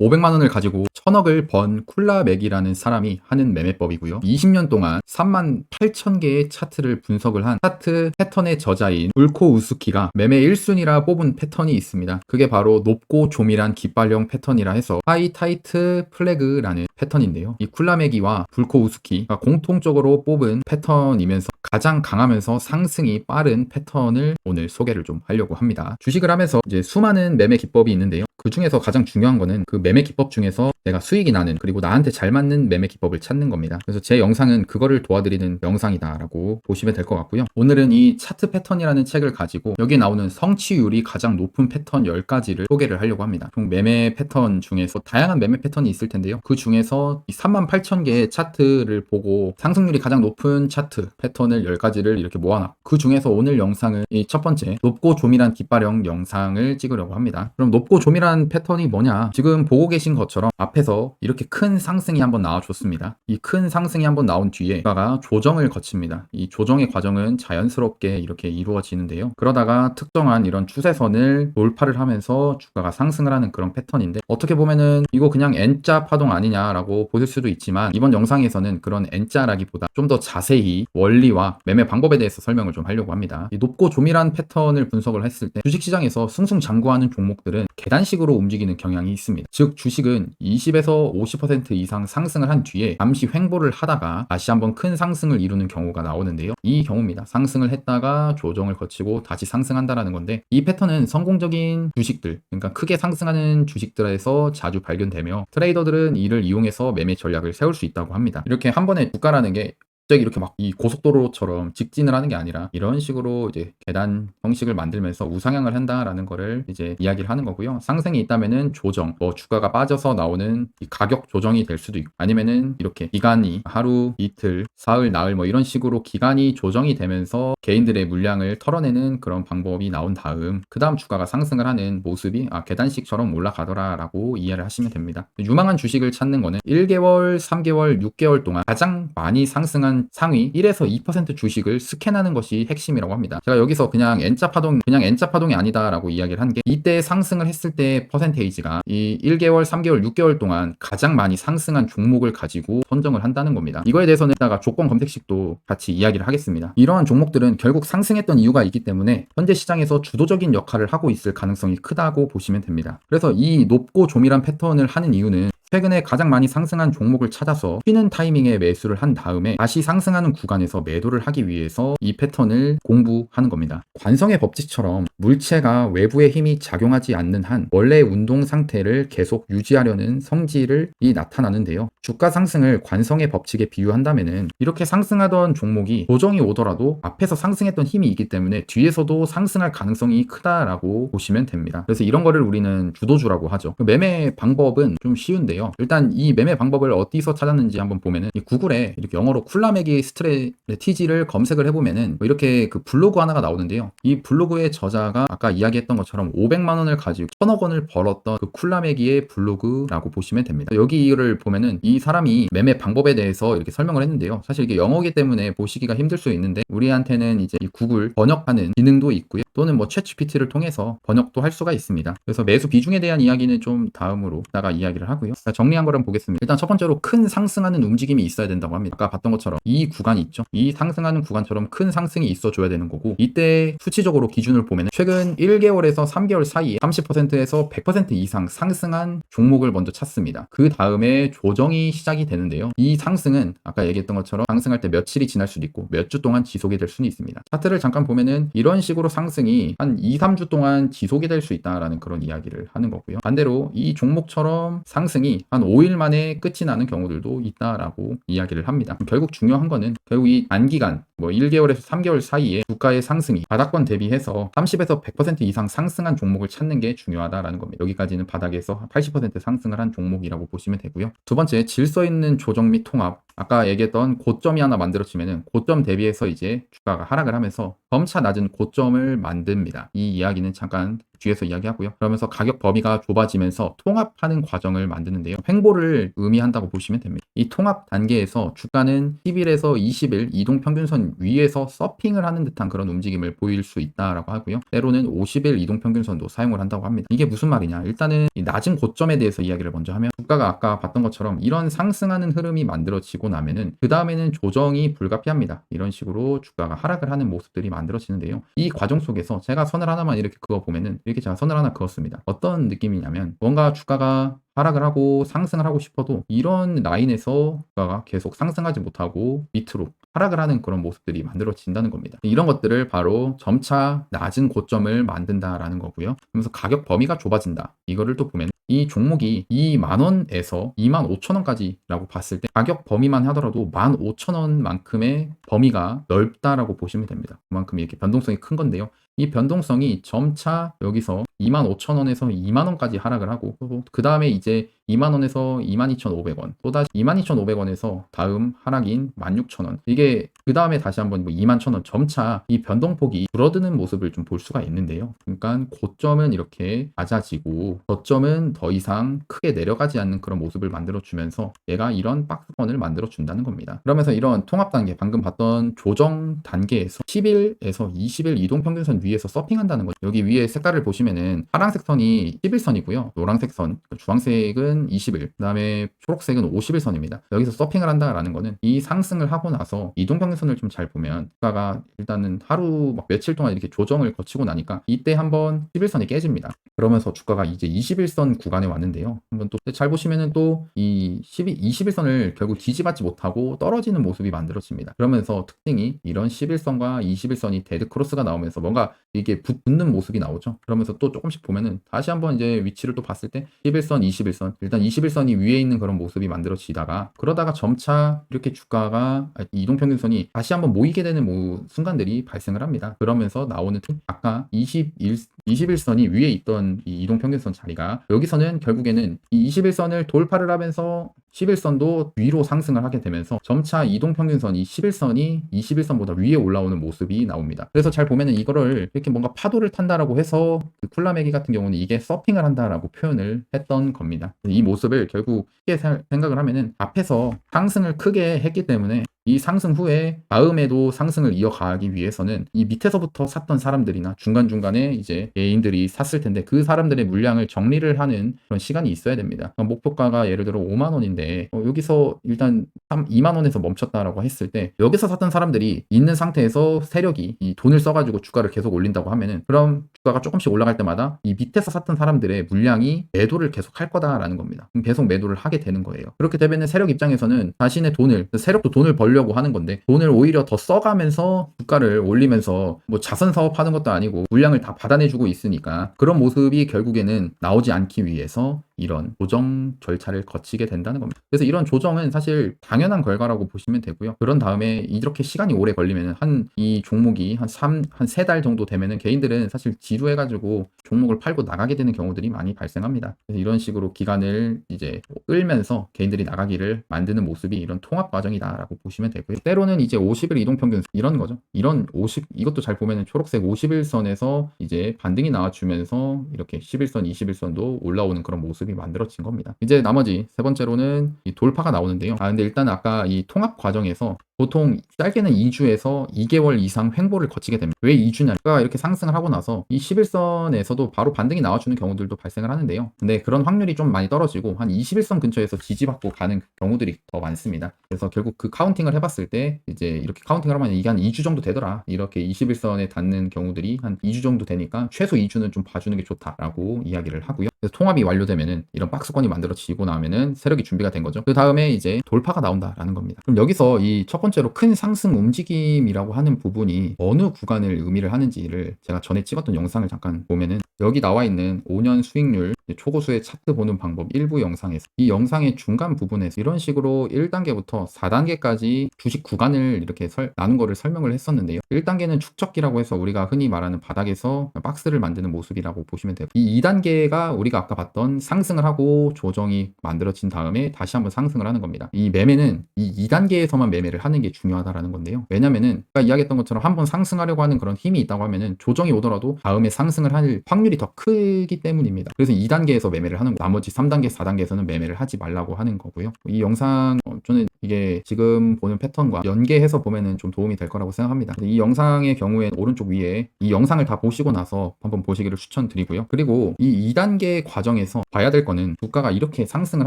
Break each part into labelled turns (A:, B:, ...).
A: 500만 원을 가지고 1000억을 번 쿨라맥이라는 사람이 하는 매매법이고요. 20년 동안 38,000개의 차트를 분석을 한 차트 패턴의 저자인 울코 우스키가 매매 1순위라 뽑은 패턴이 있습니다. 그게 바로 높고 조밀한 깃발령 패턴이라 해서 하이 타이트 플래그라는 패턴인데요. 이 쿨라맥이와 불코 우스키가 공통적으로 뽑은 패턴이면서 가장 강하면서 상승이 빠른 패턴을 오늘 소개를 좀 하려고 합니다. 주식을 하면서 이제 수많은 매매 기법이 있는데요. 그 중에서 가장 중요한 거는 그 매매 기법 중에서 내가 수익이 나는, 그리고 나한테 잘 맞는 매매 기법을 찾는 겁니다. 그래서 제 영상은 그거를 도와드리는 영상이다라고 보시면 될 것 같고요. 오늘은 이 차트 패턴이라는 책을 가지고 여기에 나오는 성취율이 가장 높은 패턴 10가지를 소개를 하려고 합니다. 총 매매 패턴 중에서 다양한 매매 패턴이 있을 텐데요. 그 중에서 이 38,000개의 차트를 보고 상승률이 가장 높은 차트 패턴을 10가지를 이렇게 모아놨고, 그 중에서 오늘 영상은 이 첫 번째 높고 조밀한 깃발령 영상을 찍으려고 합니다. 그럼 높고 조밀한 패턴이 뭐냐? 지금 보고 계신 것처럼 앞에서 이렇게 큰 상승이 한번 나와줬습니다. 이 큰 상승이 한번 나온 뒤에 주가가 조정을 거칩니다. 이 조정의 과정은 자연스럽게 이렇게 이루어지는데요. 그러다가 특정한 이런 추세선을 돌파를 하면서 주가가 상승을 하는 그런 패턴인데, 어떻게 보면은 이거 그냥 N자 파동 아니냐라고 보실 수도 있지만, 이번 영상에서는 그런 N자라기보다 좀 더 자세히 원리와 매매 방법에 대해서 설명을 좀 하려고 합니다. 이 높고 조밀한 패턴을 분석을 했을 때 주식시장에서 승승장구하는 종목들은 계단식으로 움직이는 경향이 있습니다. 즉 주식은 20에서 50% 이상 상승을 한 뒤에 잠시 횡보를 하다가 다시 한번 큰 상승을 이루는 경우가 나오는데요. 이 경우입니다. 상승을 했다가 조정을 거치고 다시 상승한다라는 건데, 이 패턴은 성공적인 주식들, 그러니까 크게 상승하는 주식들에서 자주 발견되며 트레이더들은 이를 이용해서 매매 전략을 세울 수 있다고 합니다. 이렇게 한 번에 주가라는 게 갑자기 이렇게 막 이 고속도로처럼 직진을 하는 게 아니라 이런 식으로 이제 계단 형식을 만들면서 우상향을 한다라는 거를 이제 이야기를 하는 거고요. 상승이 있다면은 조정, 뭐 주가가 빠져서 나오는 이 가격 조정이 될 수도 있고, 아니면은 이렇게 기간이 하루, 이틀, 사흘, 나흘 뭐 이런 식으로 기간이 조정이 되면서 개인들의 물량을 털어내는 그런 방법이 나온 다음 그 다음 주가가 상승을 하는 모습이 계단식처럼 올라가더라라고 이해를 하시면 됩니다. 유망한 주식을 찾는 거는 1개월, 3개월, 6개월 동안 가장 많이 상승한 상위 1에서 2% 주식을 스캔하는 것이 핵심이라고 합니다. 제가 여기서 그냥 N자 파동이 아니다라고 이야기를 한 게, 이때 상승을 했을 때 퍼센테이지가 이 1개월, 3개월, 6개월 동안 가장 많이 상승한 종목을 가지고 선정을 한다는 겁니다. 이거에 대해서는 이따가 조건 검색식도 같이 이야기를 하겠습니다. 이러한 종목들은 결국 상승했던 이유가 있기 때문에 현재 시장에서 주도적인 역할을 하고 있을 가능성이 크다고 보시면 됩니다. 그래서 이 높고 조밀한 패턴을 하는 이유는 최근에 가장 많이 상승한 종목을 찾아서 쉬는 타이밍에 매수를 한 다음에 다시 상승하는 구간에서 매도를 하기 위해서 이 패턴을 공부하는 겁니다. 관성의 법칙처럼 물체가 외부의 힘이 작용하지 않는 한 원래의 운동 상태를 계속 유지하려는 성질이 나타나는데요. 주가 상승을 관성의 법칙에 비유한다면은 이렇게 상승하던 종목이 조정이 오더라도 앞에서 상승했던 힘이 있기 때문에 뒤에서도 상승할 가능성이 크다라고 보시면 됩니다. 그래서 이런 거를 우리는 주도주라고 하죠. 매매 방법은 좀 쉬운데요. 일단 이 매매 방법을 어디서 찾았는지 한번 보면은 이 구글에 이렇게 영어로 쿨라맥이 스트래티지를 검색을 해보면은 이렇게 그 블로그 하나가 나오는데요. 이 블로그의 저자가 아까 이야기했던 것처럼 500만 원을 가지고 1000억 원을 벌었던 그 쿨라맥이의 블로그라고 보시면 됩니다. 여기를 보면은 이 사람이 매매 방법에 대해서 이렇게 설명을 했는데요. 사실 이게 영어이기 때문에 보시기가 힘들 수 있는데, 우리한테는 이제 이 구글 번역하는 기능도 있고요. 또는 뭐 챗GPT를 통해서 번역도 할 수가 있습니다. 그래서 매수 비중에 대한 이야기는 좀 다음으로 다가 이야기를 하고요. 정리한 거를 보겠습니다. 일단 첫 번째로 큰 상승하는 움직임이 있어야 된다고 합니다. 아까 봤던 것처럼 이 구간이 있죠. 이 상승하는 구간처럼 큰 상승이 있어줘야 되는 거고, 이때 수치적으로 기준을 보면 최근 1개월에서 3개월 사이에 30%에서 100% 이상 상승한 종목을 먼저 찾습니다. 그 다음에 조정이 시작이 되는데요. 이 상승은 아까 얘기했던 것처럼 상승할 때 며칠이 지날 수도 있고 몇 주 동안 지속이 될 수는 있습니다. 차트를 잠깐 보면은 이런 식으로 상승이 한 2, 3주 동안 지속이 될 수 있다라는 그런 이야기를 하는 거고요. 반대로 이 종목처럼 상승이 한 5일 만에 끝이 나는 경우들도 있다라고 이야기를 합니다. 결국 중요한 거는 결국 이 단기간 뭐 1개월에서 3개월 사이에 주가의 상승이 바닥권 대비해서 30에서 100% 이상 상승한 종목을 찾는 게 중요하다라는 겁니다. 여기까지는 바닥에서 80% 상승을 한 종목이라고 보시면 되고요. 두 번째, 질서 있는 조정 및 통합. 아까 얘기했던 고점이 하나 만들어지면은 고점 대비해서 이제 주가가 하락을 하면서 점차 낮은 고점을 만듭니다. 이 이야기는 잠깐 뒤에서 이야기하고요. 그러면서 가격 범위가 좁아지면서 통합하는 과정을 만드는데요. 횡보를 의미한다고 보시면 됩니다. 이 통합 단계에서 주가는 10일에서 20일 이동평균선 좀 위에서 서핑을 하는 듯한 그런 움직임을 보일 수 있다라고 하고요. 때로는 50일 이동평균선도 사용을 한다고 합니다. 이게 무슨 말이냐? 일단은 이 낮은 고점에 대해서 이야기를 먼저 하면 주가가 아까 봤던 것처럼 이런 상승하는 흐름이 만들어지고 나면은 그 다음에는 조정이 불가피합니다. 이런 식으로 주가가 하락을 하는 모습들이 만들어지는데요. 이 과정 속에서 제가 선을 하나만 이렇게 그어 보면은 이렇게 제가 선을 하나 그었습니다. 어떤 느낌이냐면 뭔가 주가가 하락을 하고 상승을 하고 싶어도 이런 라인에서 주가가 계속 상승하지 못하고 밑으로 하락을 하는 그런 모습들이 만들어진다는 겁니다. 이런 것들을 바로 점차 낮은 고점을 만든다라는 거고요. 그러면서 가격 범위가 좁아진다. 이거를 또 보면 이 종목이 2만원에서 25,000원까지라고 봤을 때 가격 범위만 하더라도 15,000원만큼의 범위가 넓다라고 보시면 됩니다. 그만큼 이렇게 변동성이 큰 건데요. 이 변동성이 점차 여기서 25,000원에서 2만원까지 하락을 하고 그 다음에 이제 2만원에서 22,500원 또다시 22,500원에서 다음 하락인 16,000원 이게 그 다음에 다시 한번 21,000원 점차 이 변동폭이 줄어드는 모습을 좀 볼 수가 있는데요. 그러니까 고점은 이렇게 낮아지고 저점은 더 이상 크게 내려가지 않는 그런 모습을 만들어주면서 얘가 이런 박스권을 만들어준다는 겁니다. 그러면서 이런 통합 단계 방금 봤던 조정 단계에서 10일에서 20일 이동평균선 위에서 서핑한다는 거죠. 여기 위에 색깔을 보시면은 파란색 선이 11선이고요. 노란색 선, 주황색은 20일, 그 다음에 초록색은 50일 선입니다. 여기서 서핑을 한다라는 거는 이 상승을 하고 나서 이동평균선을 좀 잘 보면 주가가 일단은 하루 막 며칠 동안 이렇게 조정을 거치고 나니까 이때 한번 11선이 깨집니다. 그러면서 주가가 이제 21선 구간에 왔는데요. 한번 또 잘 보시면은 또 이 21선을 결국 지지받지 못하고 떨어지는 모습이 만들어집니다. 그러면서 특징이 이런 11선과 21선이 데드 크로스가 나오면서 뭔가 이게 붙는 모습이 나오죠. 그러면서 또 조금씩 보면은 다시 한번 이제 위치를 또 봤을 때 11선, 21선 일단 21선이 위에 있는 그런 모습이 만들어지다가 그러다가 점차 이렇게 주가가 이동평균선이 다시 한번 모이게 되는 순간들이 발생을 합니다. 그러면서 나오는 아까 21선이 위에 있던 이 이동평균선 자리가 여기서는 결국에는 이 21선을 돌파를 하면서 11선도 위로 상승을 하게 되면서 점차 이동평균선이 11선이 21선보다 위에 올라오는 모습이 나옵니다. 그래서 잘 보면은 이거를 이렇게 뭔가 파도를 탄다라고 해서 그 쿨라메기 같은 경우는 이게 서핑을 한다라고 표현을 했던 겁니다. 이 모습을 결국 크게 생각을 하면은 앞에서 상승을 크게 했기 때문에 이 상승 후에 다음에도 상승을 이어가기 위해서는 이 밑에서부터 샀던 사람들이나 중간중간에 이제 개인들이 샀을 텐데 그 사람들의 물량을 정리를 하는 그런 시간이 있어야 됩니다. 목표가가 예를 들어 5만 원인데 여기서 일단 2만 원에서 멈췄다라고 했을 때 여기서 샀던 사람들이 있는 상태에서 세력이 이 돈을 써가지고 주가를 계속 올린다고 하면은 그럼 주가가 조금씩 올라갈 때마다 이 밑에서 샀던 사람들의 물량이 매도를 계속 할 거다라는 겁니다. 그럼 계속 매도를 하게 되는 거예요. 그렇게 되면은 세력 입장에서는 자신의 돈을 세력도 돈을 벌려고 하는 건데 돈을 오히려 더 써가면서 주가를 올리면서 뭐 자선 사업하는 것도 아니고 물량을 다 받아내주고 있으니까 그런 모습이 결국에는 나오지 않기 위해서 이런 조정 절차를 거치게 된다는 겁니다. 그래서 이런 조정은 사실 당연한 결과라고 보시면 되고요. 그런 다음에 이렇게 시간이 오래 걸리면 이 종목이 한 3달 정도 되면은 개인들은 사실 지루해가지고 종목을 팔고 나가게 되는 경우들이 많이 발생합니다. 그래서 이런 식으로 기간을 이제 끌면서 개인들이 나가기를 만드는 모습이 이런 통합 과정이다라고 보시면 되고요. 때로는 이제 50일 이동평균 이런 거죠. 이것도 잘 보면은 초록색 51선에서 이제 반등이 나와주면서 이렇게 11선, 21선도 올라오는 그런 모습이 만들어진 겁니다. 이제 나머지 세 번째로는 이 돌파가 나오는데요. 근데 일단 아까 이 통합 과정에서 보통 짧게는 2주에서 2개월 이상 횡보를 거치게 됩니다. 왜 2주냐? 그러니까 이렇게 상승을 하고 나서 이 11선에서도 바로 반등이 나와주는 경우들도 발생을 하는데요. 근데 그런 확률이 좀 많이 떨어지고 한 21선 근처에서 지지받고 가는 경우들이 더 많습니다. 그래서 결국 그 카운팅을 해봤을 때 이제 이렇게 카운팅을 하면 이게 한 2주 정도 되더라. 이렇게 21선에 닿는 경우들이 한 2주 정도 되니까 최소 2주는 좀 봐주는 게 좋다라고 이야기를 하고요. 그래서 통합이 완료되면은 이런 박스권이 만들어지고 나면은 세력이 준비가 된 거죠. 그 다음에 이제 돌파가 나온다라는 겁니다. 그럼 여기서 이 첫 번째로 큰 상승 움직임이라고 하는 부분이 어느 구간을 의미를 하는지를 제가 전에 찍었던 영상을 잠깐 보면은 여기 나와 있는 5년 수익률 초고수의 차트 보는 방법 일부 영상에서 이 영상의 중간 부분에서 이런 식으로 1단계부터 4단계까지 주식 구간을 이렇게 나눈 거를 설명을 했었는데요. 1단계는 축적기라고 해서 우리가 흔히 말하는 바닥에서 박스를 만드는 모습이라고 보시면 돼요. 이 2단계가 우리가 아까 봤던 상승을 하고 조정이 만들어진 다음에 다시 한번 상승을 하는 겁니다. 이 매매는 이 2단계에서만 매매를 하는 게 중요하다라는 건데요. 왜냐면은 아까 이야기했던 것처럼 한번 상승하려고 하는 그런 힘이 있다고 하면은 조정이 오더라도 다음에 상승을 할 확률이 더 크기 때문입니다. 그래서 2단계에서 매매를 하는 거, 나머지 3단계, 4단계에서는 매매를 하지 말라고 하는 거고요. 이 영상 저는 이게 지금 보는 패턴과 연계해서 보면은 좀 도움이 될 거라고 생각합니다. 이 영상의 경우에 오른쪽 위에 이 영상을 다 보시고 나서 한번 보시기를 추천드리고요. 그리고 이 2단계 과정에서 봐야 될 거는 주가가 이렇게 상승을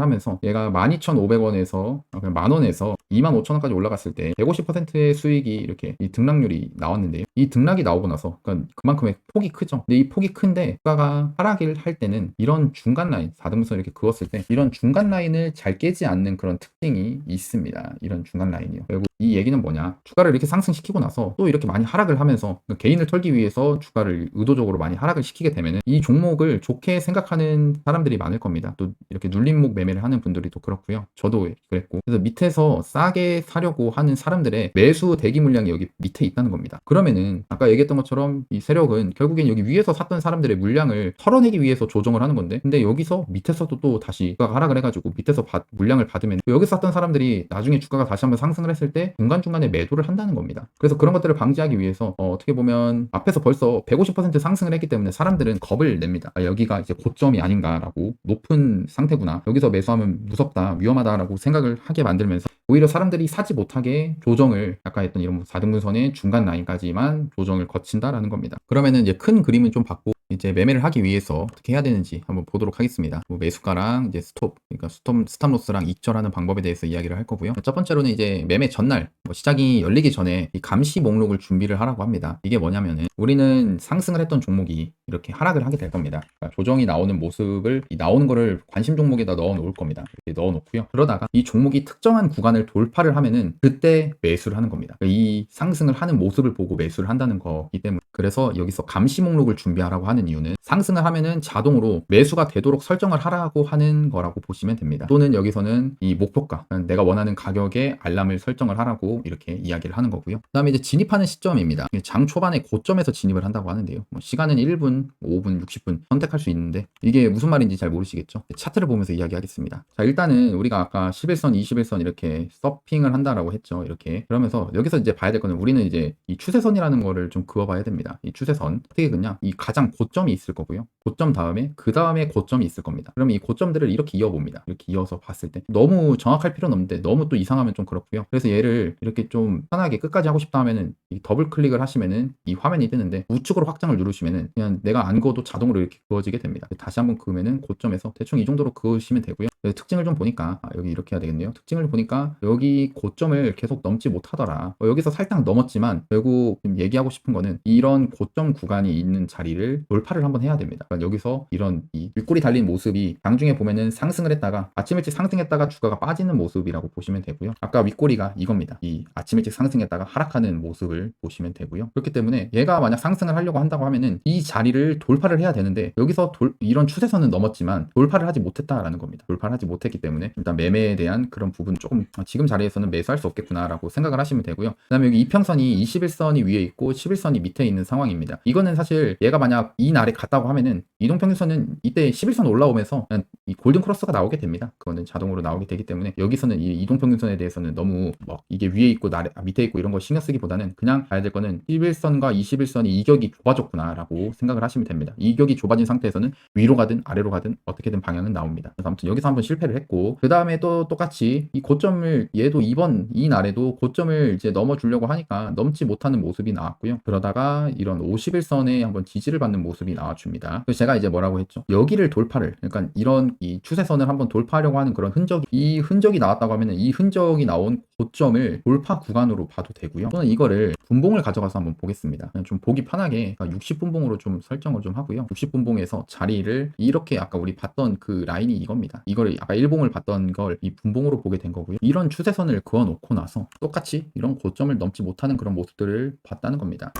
A: 하면서 얘가 12,500원에서 10,000원에서 25,000원까지 올라갔을 때 150%의 수익이 이렇게 이 등락률이 나왔는데요. 이 등락이 나오고 나서 그만큼의 폭이 크죠. 근데 이 폭이 큰데 주가가 하락을 할 때는 이런 중간 라인 4등분선 이렇게 그었을 때 이런 중간 라인을 잘 깨지 않는 그런 특징이 있습니다. 이런 중간 라인이요. 그리고 이 얘기는 뭐냐, 주가를 이렇게 상승시키고 나서 또 이렇게 많이 하락을 하면서 개인을 털기 위해서 주가를 의도적으로 많이 하락을 시키게 되면 이 종목을 좋게 생각하는 사람들이 많을 겁니다. 또 이렇게 눌림목 매매를 하는 분들이 또 그렇고요. 저도 그랬고. 그래서 밑에서 싸게 사려고 하는 사람들의 매수 대기 물량이 여기 밑에 있다는 겁니다. 그러면은 아까 얘기했던 것처럼 이 세력은 결국엔 여기 위에서 샀던 사람들의 물량을 털어내기 위해서 조정을 하는 건데, 근데 여기서 밑에서도 또 다시 주가가 하락을 해가지고 밑에서 물량을 받으면 여기서 샀던 사람들이 나중에 주가가 다시 한번 상승을 했을 때 중간중간에 매도를 한다는 겁니다. 그래서 그런 것들을 방지하기 위해서 어떻게 보면 앞에서 벌써 150% 상승을 했기 때문에 사람들은 겁을 냅니다. 여기가 이제 고점이 아닌가라고, 높은 상태구나, 여기서 매수하면 무섭다, 위험하다라고 생각을 하게 만들면서 오히려 사람들이 사지 못하게 조정을, 아까 했던 이런 4등분선의 중간 라인까지만 조정을 거친다라는 겁니다. 그러면은 이제 큰 그림은 좀 받고 이제 매매를 하기 위해서 어떻게 해야 되는지 한번 보도록 하겠습니다. 매수가랑 이제 스톱, 그러니까 스탑로스랑 익절하는 방법에 대해서 이야기를 할 거고요. 첫 번째로는 이제 매매 전날, 시장이 열리기 전에 이 감시 목록을 준비를 하라고 합니다. 이게 뭐냐면은 우리는 상승을 했던 종목이 이렇게 하락을 하게 될 겁니다. 그러니까 조정이 나오는 모습을, 나오는 거를 관심 종목에다 넣어 놓을 겁니다. 이렇게 넣어 놓고요. 그러다가 이 종목이 특정한 구간을 돌파를 하면은 그때 매수를 하는 겁니다. 그러니까 이 상승을 하는 모습을 보고 매수를 한다는 거기 때문에, 그래서 여기서 감시 목록을 준비하라고 하는 이유는 상승을 하면은 자동으로 매수가 되도록 설정을 하라고 하는 거라고 보시면 됩니다. 또는 여기서는 이 목표가, 내가 원하는 가격에 알람을 설정을 하라고 이렇게 이야기를 하는 거고요. 그 다음에 이제 진입하는 시점입니다. 장 초반에 고점에서 진입을 한다고 하는데요. 시간은 1분, 5분, 60분 선택할 수 있는데 이게 무슨 말인지 잘 모르시겠죠? 차트를 보면서 이야기하겠습니다. 자, 일단은 우리가 아까 11선, 21선 이렇게 서핑을 한다라고 했죠. 이렇게. 그러면서 여기서 이제 봐야 될 거는, 우리는 이제 이 추세선이라는 거를 좀 그어봐야 됩니다. 이 추세선 어떻게 그냥 이 가장 고점이 있을 거고요. 고점 다음에 그 다음에 고점이 있을 겁니다. 그러면 이 고점들을 이렇게 이어봅니다. 이렇게 이어서 봤을 때 너무 정확할 필요는 없는데 너무 또 이상하면 좀 그렇고요. 그래서 얘를 이렇게 좀 편하게 끝까지 하고 싶다 하면은 이 더블 클릭을 하시면은 이 화면이 뜨는데, 우측으로 확장을 누르시면은 그냥 내가 안 그어도 자동으로 이렇게 그어지게 됩니다. 다시 한번 그으면은 고점에서 대충 이 정도로 그으시면 되고요. 특징을 좀 보니까 여기 이렇게 해야 되겠네요. 특징을 보니까 여기 고점을 계속 넘지 못하더라. 여기서 살짝 넘었지만 결국 지금 얘기하고 싶은 거는 이런 고점 구간이 있는 자리를 돌파를 한번 해야 됩니다. 그러니까 여기서 이런 이 윗골이 달린 모습이 장중에 보면은 상승을 했다가 아침 일찍 상승했다가 주가가 빠지는 모습이라고 보시면 되고요. 아까 윗골이가 이겁니다. 이 아침 일찍 상승했다가 하락하는 모습을 보시면 되고요. 그렇기 때문에 얘가 만약 상승을 하려고 한다고 하면은 이 자리를 돌파를 해야 되는데, 여기서 이런 추세선은 넘었지만 돌파를 하지 못했다라는 겁니다. 돌파를 하지 못했기 때문에 일단 매매에 대한 그런 부분 조금 지금 자리에서는 매수할 수 없겠구나라고 생각을 하시면 되고요. 그 다음에 여기 이평선이 21선이 위에 있고 11선이 밑에 있는 상황입니다. 이거는 사실 얘가 만약 이 날에 갔다고 하면은 이동평균선은 이때 11선 올라오면서 그냥 이 골든 크로스가 나오게 됩니다. 그거는 자동으로 나오게 되기 때문에 여기서는 이 이동평균선에 대해서는 너무 이게 위에 있고 밑에 있고 이런 거 신경 쓰기보다는 그냥 봐야 될 거는 11선과 21선이 이격이 좁아졌구나라고 생각을 하시면 됩니다. 이격이 좁아진 상태에서는 위로 가든 아래로 가든 어떻게든 방향은 나옵니다. 그래서 아무튼 여기서 한번 실패를 했고, 그 다음에 또 똑같이 이 고점을, 얘도 이 날에도 고점을 이제 넘어주려고 하니까 넘지 못하는 모습이 나왔고요. 그러다가 이런 51선에 한번 지지를 받는 모습이 나와줍니다. 그래서 제가 이제 뭐라고 했죠? 여기를 돌파를, 그러니까 이런 이 추세선을 한번 돌파하려고 하는 그런 이 흔적이 나왔다고 하면은 이 흔적이 나온 고점을 돌파 구간으로 봐도 되고요. 또는 이거를 분봉을 가져가서 한번 보겠습니다. 그냥 좀 보기 편하게 60분봉으로 좀 설정을 좀 하고요. 60분봉에서 자리를 이렇게, 아까 우리 봤던 그 라인이 이겁니다. 이거를 아까 1봉을 봤던 걸 이 분봉으로 보게 된 거고요. 이런 추세선을 그어 놓고 나서 똑같이 이런 고점을 넘지 못하는 그런 모습들을 봤다는 겁니다.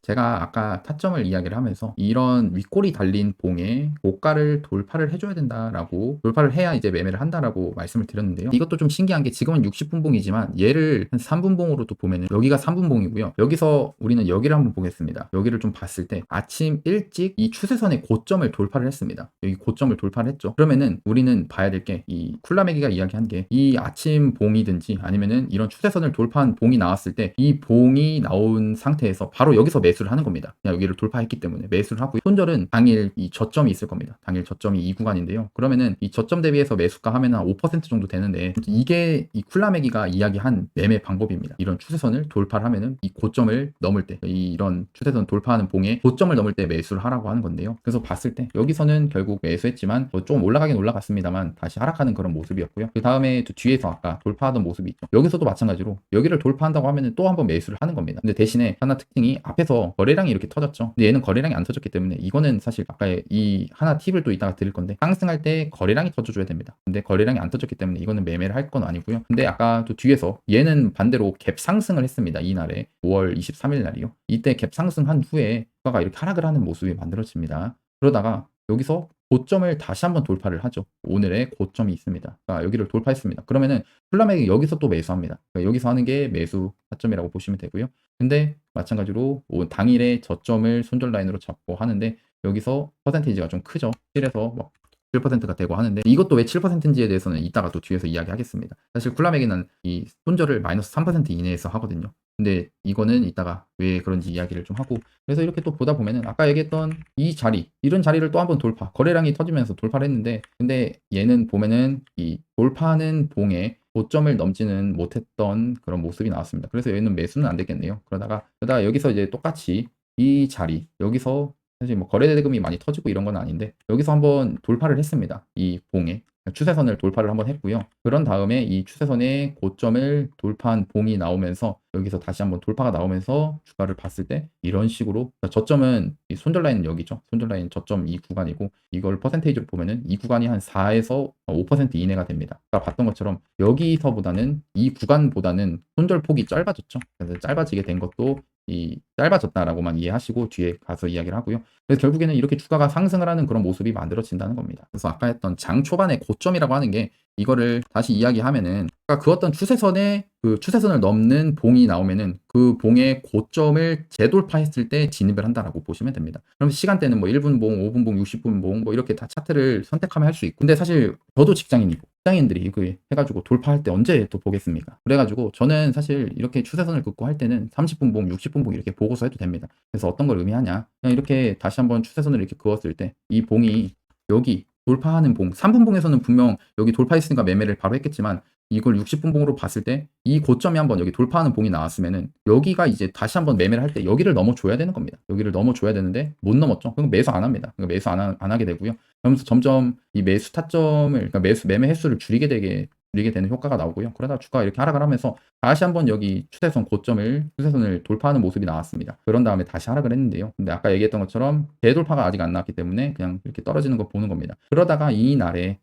A: 제가 아까 타점을 이야기를 하면서 이런 윗골이 달린 봉에 고가를 돌파를 해줘야 된다라고, 돌파를 해야 이제 매매를 한다라고 말씀을 드렸는데요. 이것도 좀 신기한 게 지금은 60분봉이지만 얘를 한 3분봉으로도 보면은 여기가 3분봉이고요. 여기서 우리는 여기를 한번 보겠습니다. 여기를 좀 봤을 때 아침 일찍 이 추세선의 고점을 돌파를 했습니다. 여기 고점을 돌파를 했죠. 그러면은 우리는 봐야 될 게, 이 쿨라매기가 이야기한 게, 이 아침 봉이든지 아니면은 이런 추세선을 돌파한 봉이 나왔을 때 이 봉이 나온 상태에서 바로 여기서 매수 매수를 하는 겁니다. 그냥 여기를 돌파했기 때문에 매수를 하고 손절은 당일 이 저점이 있을 겁니다. 당일 저점이 이 구간인데요. 그러면은 이 저점 대비해서 매수가 하면 한 5% 정도 되는데 이게 이 쿨라메기가 이야기한 매매 방법입니다. 이런 추세선을 돌파를 하면은 이 고점을 넘을 때 이런 추세선 돌파하는 봉에 고점을 넘을 때 매수를 하라고 하는 건데요. 그래서 봤을 때 여기서는 결국 매수했지만 좀 올라가긴 올라갔습니다만 다시 하락하는 그런 모습이었고요. 그 다음에 뒤에서 아까 돌파하던 모습이 있죠. 여기서도 마찬가지로 여기를 돌파한다고 하면은 또 한번 매수를 하는 겁니다. 근데 대신에 하나 특징이 앞에서 거래량이 이렇게 터졌죠. 근데 얘는 거래량이 안 터졌기 때문에 이거는 사실 아까 이 하나 팁을 또 이따가 드릴 건데 상승할 때 거래량이 터져줘야 됩니다. 근데 거래량이 안 터졌기 때문에 이거는 매매를 할 건 아니고요. 근데 아까 또 뒤에서 얘는 반대로 갭 상승을 했습니다. 이날에 5월 23일 날이요. 이때 갭 상승한 후에 주가가 이렇게 하락을 하는 모습이 만들어집니다. 그러다가 여기서 고점을 다시 한번 돌파를 하죠. 오늘의 고점이 있습니다. 그러니까 여기를 돌파했습니다. 그러면은 콜라맥이 여기서 또 매수합니다. 그러니까 여기서 하는 게 매수 타점이라고 보시면 되고요. 근데 마찬가지로 당일에 저점을 손절 라인으로 잡고 하는데 여기서 퍼센테이지가 좀 크죠. 7에서 뭐 7%가 되고 하는데 이것도 왜 7%인지에 대해서는 이따가 또 뒤에서 이야기하겠습니다. 사실 쿨라맥이는 이 손절을 마이너스 3% 이내에서 하거든요. 근데 이거는 이따가 왜 그런지 이야기를 좀 하고 그래서 이렇게 또 보다 보면은 아까 얘기했던 이 자리 이런 자리를 또 한번 돌파 거래량이 터지면서 돌파를 했는데 근데 얘는 보면은 이 돌파하는 봉에 고점을 넘지는 못했던 그런 모습이 나왔습니다. 그래서 얘는 매수는 안 되겠네요. 그러다가 여기서 이제 똑같이 이 자리 여기서 사실 뭐 거래 대금이 많이 터지고 이런 건 아닌데 여기서 한번 돌파를 했습니다. 이 봉에 추세선을 돌파를 한번 했고요. 그런 다음에 이 추세선의 고점을 돌파한 봉이 나오면서 여기서 다시 한번 돌파가 나오면서 주가를 봤을 때 이런 식으로 저점은 이 손절 라인은 여기죠. 손절 라인 저점 이 구간이고 이걸 퍼센테이지로 보면은 이 구간이 한 4에서 5% 이내가 됩니다. 아까 봤던 것처럼 여기서보다는 이 구간보다는 손절 폭이 짧아졌죠. 그래서 짧아지게 된 것도 이 짧아졌다라고만 이해하시고 뒤에 가서 이야기를 하고요. 그래서 결국에는 이렇게 주가가 상승을 하는 그런 모습이 만들어진다는 겁니다. 그래서 아까 했던 장 초반의 고점이라고 하는 게 이거를 다시 이야기하면은 아까 그 어떤 추세선에 그 추세선을 넘는 봉이 나오면은 그 봉의 고점을 재돌파했을 때 진입을 한다라고 보시면 됩니다. 그럼 시간대는 뭐 1분 봉, 5분 봉, 60분 봉 뭐 이렇게 다 차트를 선택하면 할 수 있고 근데 사실 저도 직장인이고 직장인들이 그 해가지고 돌파할 때 언제 또 보겠습니까? 그래가지고 저는 사실 이렇게 추세선을 긋고 할 때는 30분 봉, 60분 봉 이렇게 보고서 해도 됩니다. 그래서 어떤 걸 의미하냐? 그냥 이렇게 다시 한번 추세선을 이렇게 그었을 때 이 봉이 여기 돌파하는 봉, 3분 봉에서는 분명 여기 돌파했으니까 매매를 바로 했겠지만 이걸 60분 봉으로 봤을 때 이 고점이 한번 여기 돌파하는 봉이 나왔으면은 여기가 이제 다시 한번 매매를 할 때 여기를 넘어줘야 되는 겁니다. 여기를 넘어줘야 되는데 못 넘었죠. 그럼 매수 안 합니다. 그러니까 매수 안 하게 되고요. 그러면서 점점 이 매수 타점을 그러니까 매매 횟수를 줄이게 되는 효과가 나오고요. 그러다 주가가 이렇게 하락을 하면서 다시 한번 여기 추세선을 돌파하는 모습이 나왔습니다. 그런 다음에 다시 하락을 했는데요. 근데 아까 얘기했던 것처럼 대돌파가 아직 안 나왔기 때문에 그냥 이렇게 떨어지는 거 보는 겁니다. 그러다가 이 날에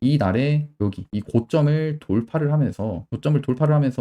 A: 여기 이 고점을 돌파를 하면서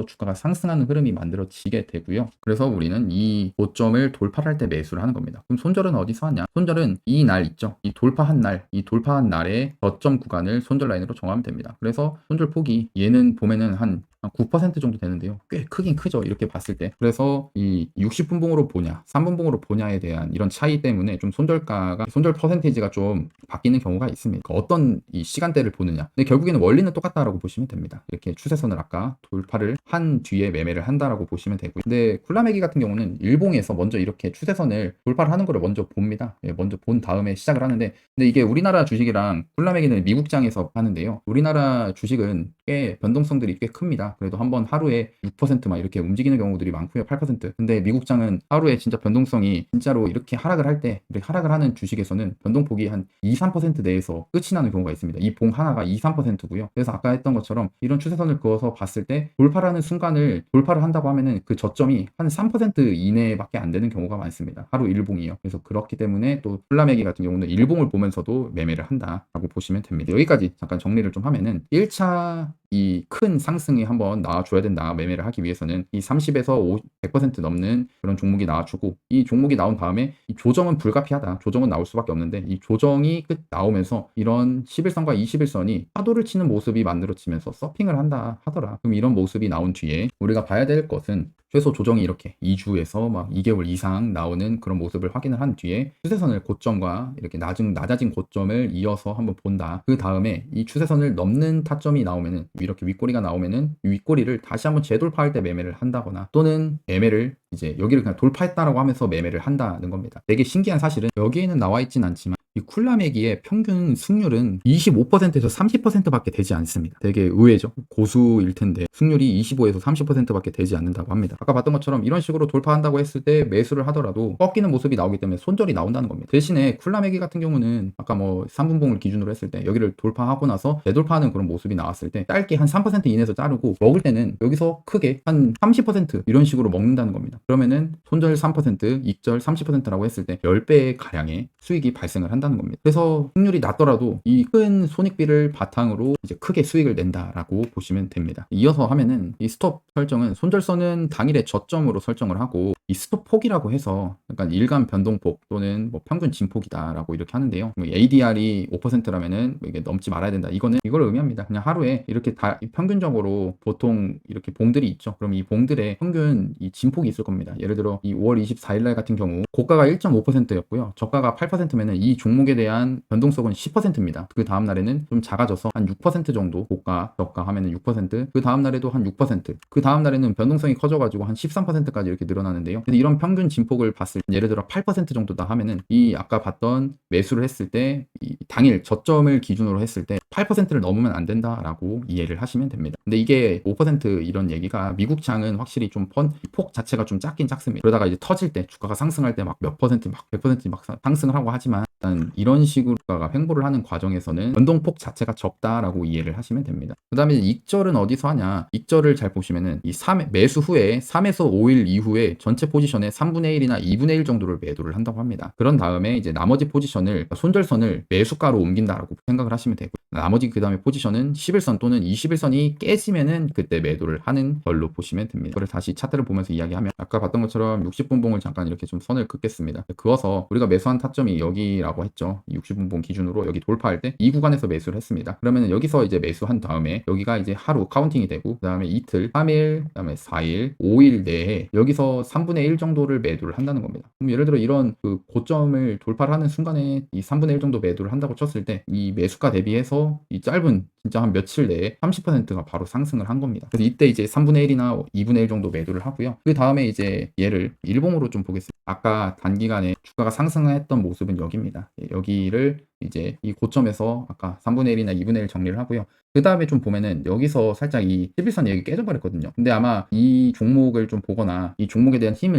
A: 주가가 상승하는 흐름이 만들어지게 되고요. 그래서 우리는 이 고점을 돌파를 할 때 매수를 하는 겁니다. 그럼 손절은 어디서 하냐? 손절은 이 날 있죠. 이 돌파한 날의 저점 구간을 손절 라인으로 정하면 됩니다. 그래서 손절 폭이 얘는 보면은 한 9% 정도 되는데요. 꽤 크긴 크죠. 이렇게 봤을 때. 그래서 이 60분봉으로 보냐, 3분봉으로 보냐에 대한 이런 차이 때문에 좀 손절 퍼센테이지가 좀 바뀌는 경우가 있습니다. 그러니까 어떤 이 시간대를 보느냐. 근데 결국에는 원리는 똑같다라고 보시면 됩니다. 이렇게 추세선을 아까 돌파를 한 뒤에 매매를 한다라고 보시면 되고요. 근데 쿨라메기 같은 경우는 일봉에서 먼저 이렇게 추세선을 돌파를 하는 거를 먼저 봅니다. 먼저 본 다음에 시작을 하는데 근데 이게 우리나라 주식이랑 쿨라메기는 미국장에서 하는데요. 우리나라 주식은 꽤 변동성들이 꽤 큽니다. 그래도 한번 하루에 6%막 이렇게 움직이는 경우들이 많고요. 8%. 근데 미국장은 하루에 진짜 변동성이 진짜로 이렇게 하락을 할 때, 이렇게 하락을 하는 주식에서는 변동폭이 한 2, 3% 내에서 끝이 나는 경우가 있습니다. 이 봉 하나가 2, 3%고요. 그래서 아까 했던 것처럼 이런 추세선을 그어서 봤을 때 돌파라는 순간을 돌파를 한다고 하면은 그 저점이 한 3% 이내밖에 안 되는 경우가 많습니다. 하루 1봉이요. 그래서 그렇기 때문에 또 쿨라메기 같은 경우는 1봉을 보면서도 매매를 한다라고 보시면 됩니다. 여기까지 잠깐 정리를 좀 하면은 1차 이 큰 상승이 한번 나와줘야 된다. 매매를 하기 위해서는 이 30에서 100% 넘는 그런 종목이 나와주고 이 종목이 나온 다음에 이 조정은 불가피하다. 조정은 나올 수밖에 없는데 이 조정이 끝 나오면서 이런 11선과 21선이 파도를 치는 모습이 만들어지면서 서핑을 한다 하더라. 그럼 이런 모습이 나온 뒤에 우리가 봐야 될 것은 최소 조정이 이렇게 2주에서 막 2개월 이상 나오는 그런 모습을 확인을 한 뒤에 추세선을 고점과 이렇게 낮아진 고점을 이어서 한번 본다. 그 다음에 이 추세선을 넘는 타점이 나오면은 이렇게 윗꼬리가 나오면은 이 윗꼬리를 다시 한번 재돌파할 때 매매를 한다거나 또는 매매를 이제 여기를 그냥 돌파했다라고 하면서 매매를 한다는 겁니다. 되게 신기한 사실은 여기에는 나와 있진 않지만 이 쿨라매기의 평균 승률은 25%에서 30%밖에 되지 않습니다. 되게 의외죠. 고수일 텐데 승률이 25에서 30%밖에 되지 않는다고 합니다. 아까 봤던 것처럼 이런 식으로 돌파한다고 했을 때 매수를 하더라도 꺾이는 모습이 나오기 때문에 손절이 나온다는 겁니다. 대신에 쿨라매기 같은 경우는 아까 뭐 3분봉을 기준으로 했을 때 여기를 돌파하고 나서 되돌파하는 그런 모습이 나왔을 때 짧게 한 3% 이내에서 자르고 먹을 때는 여기서 크게 한 30% 이런 식으로 먹는다는 겁니다. 그러면은 손절 3%, 익절 30%라고 했을 때 10배 가량의 수익이 발생을 한다는 겁니다. 그래서 승률이 낮더라도 이 큰 손익비를 바탕으로 이제 크게 수익을 낸다라고 보시면 됩니다. 이어서 하면은 이 스톱 설정은 손절선은 당일의 저점으로 설정을 하고 이 스톱 폭이라고 해서 약간 일간 변동폭 또는 뭐 평균 진폭이다라고 이렇게 하는데요. 뭐 ADR이 5%라면은 이게 넘지 말아야 된다. 이걸 의미합니다. 그냥 하루에 이렇게 다 평균적으로 보통 이렇게 봉들이 있죠. 그럼 이 봉들의 평균 이 진폭이 있을 겁니다. 예를 들어 이 5월 24일 날 같은 경우 고가가 1.5%였고요. 저가가 8%면은 이 종목에 대한 변동성은 10%입니다. 그 다음 날에는 좀 작아져서 한 6% 정도 고가, 저가 하면은 6%, 그 다음 날에도 한 6%, 그 다음 날에는 변동성이 커져가지고 한 13%까지 이렇게 늘어나는데요. 근데 이런 평균 진폭을 봤을 때 예를 들어 8% 정도다 하면은 이 아까 봤던 매수를 했을 때 이 당일 저점을 기준으로 했을 때 8%를 넘으면 안 된다라고 이해를 하시면 됩니다. 근데 이게 5% 이런 얘기가 미국 장은 확실히 좀 폭 자체가 좀 작긴 작습니다. 그러다가 이제 터질 때 주가가 상승할 때 막 몇 퍼센트 막 100% 막 상승을 하고 하지만 일단 이런 식으로 주가가 횡보를 하는 과정에서는 변동폭 자체가 적다라고 이해를 하시면 됩니다. 그 다음에 익절은 어디서 하냐? 익절을 잘 보시면은 이 매수 후에 3에서 5일 이후에 전체 포지션의 3분의 1이나 2분의 1 정도를 매도를 한다고 합니다. 그런 다음에 이제 나머지 포지션을 손절선을 매수가로 옮긴다라고 생각을 하시면 되고 나머지 그 다음에 포지션은 11선 또는 21선이 깨지면은 그때 매도를 하는 걸로 보시면 됩니다. 이거를 다시 차트를 보면서 이야기하면 아까 봤던 것처럼 60분봉을 잠깐 이렇게 좀 선을 긋겠습니다. 그어서 우리가 매수한 타점이 여기라고 했죠. 60분봉 기준으로 여기 돌파할 때 이 구간에서 매수를 했습니다. 그러면 여기서 이제 매수한 다음에 여기가 이제 하루 카운팅이 되고 그 다음에 이틀, 3일, 그 다음에 4일, 5일 내에 여기서 3분의 1 정도를 매도를 한다는 겁니다. 그럼 예를 들어 이런 그 고점을 돌파를 하는 순간에 이 3분의 1 정도 매도를 한다고 쳤을 때 이 매수가 대비해서 이 짧은 진짜 한 며칠 내에 30%가 바로 상승을 한 겁니다. 그래서 이때 이제 3분의 1이나 2분의 1 정도 매도를 하고요. 그 다음에 이제 얘를 일봉으로 좀 보겠습니다. 아까 단기간에 주가가 상승했던 모습은 여기입니다. 여기를 이제 이 고점에서 아까 3분의 1이나 2분의 1 정리를 하고요. 그 다음에 좀 보면은 여기서 살짝 이 11선 여기 깨져버렸거든요. 근데 아마 이 종목을 좀 보거나 이 종목에 대한 힘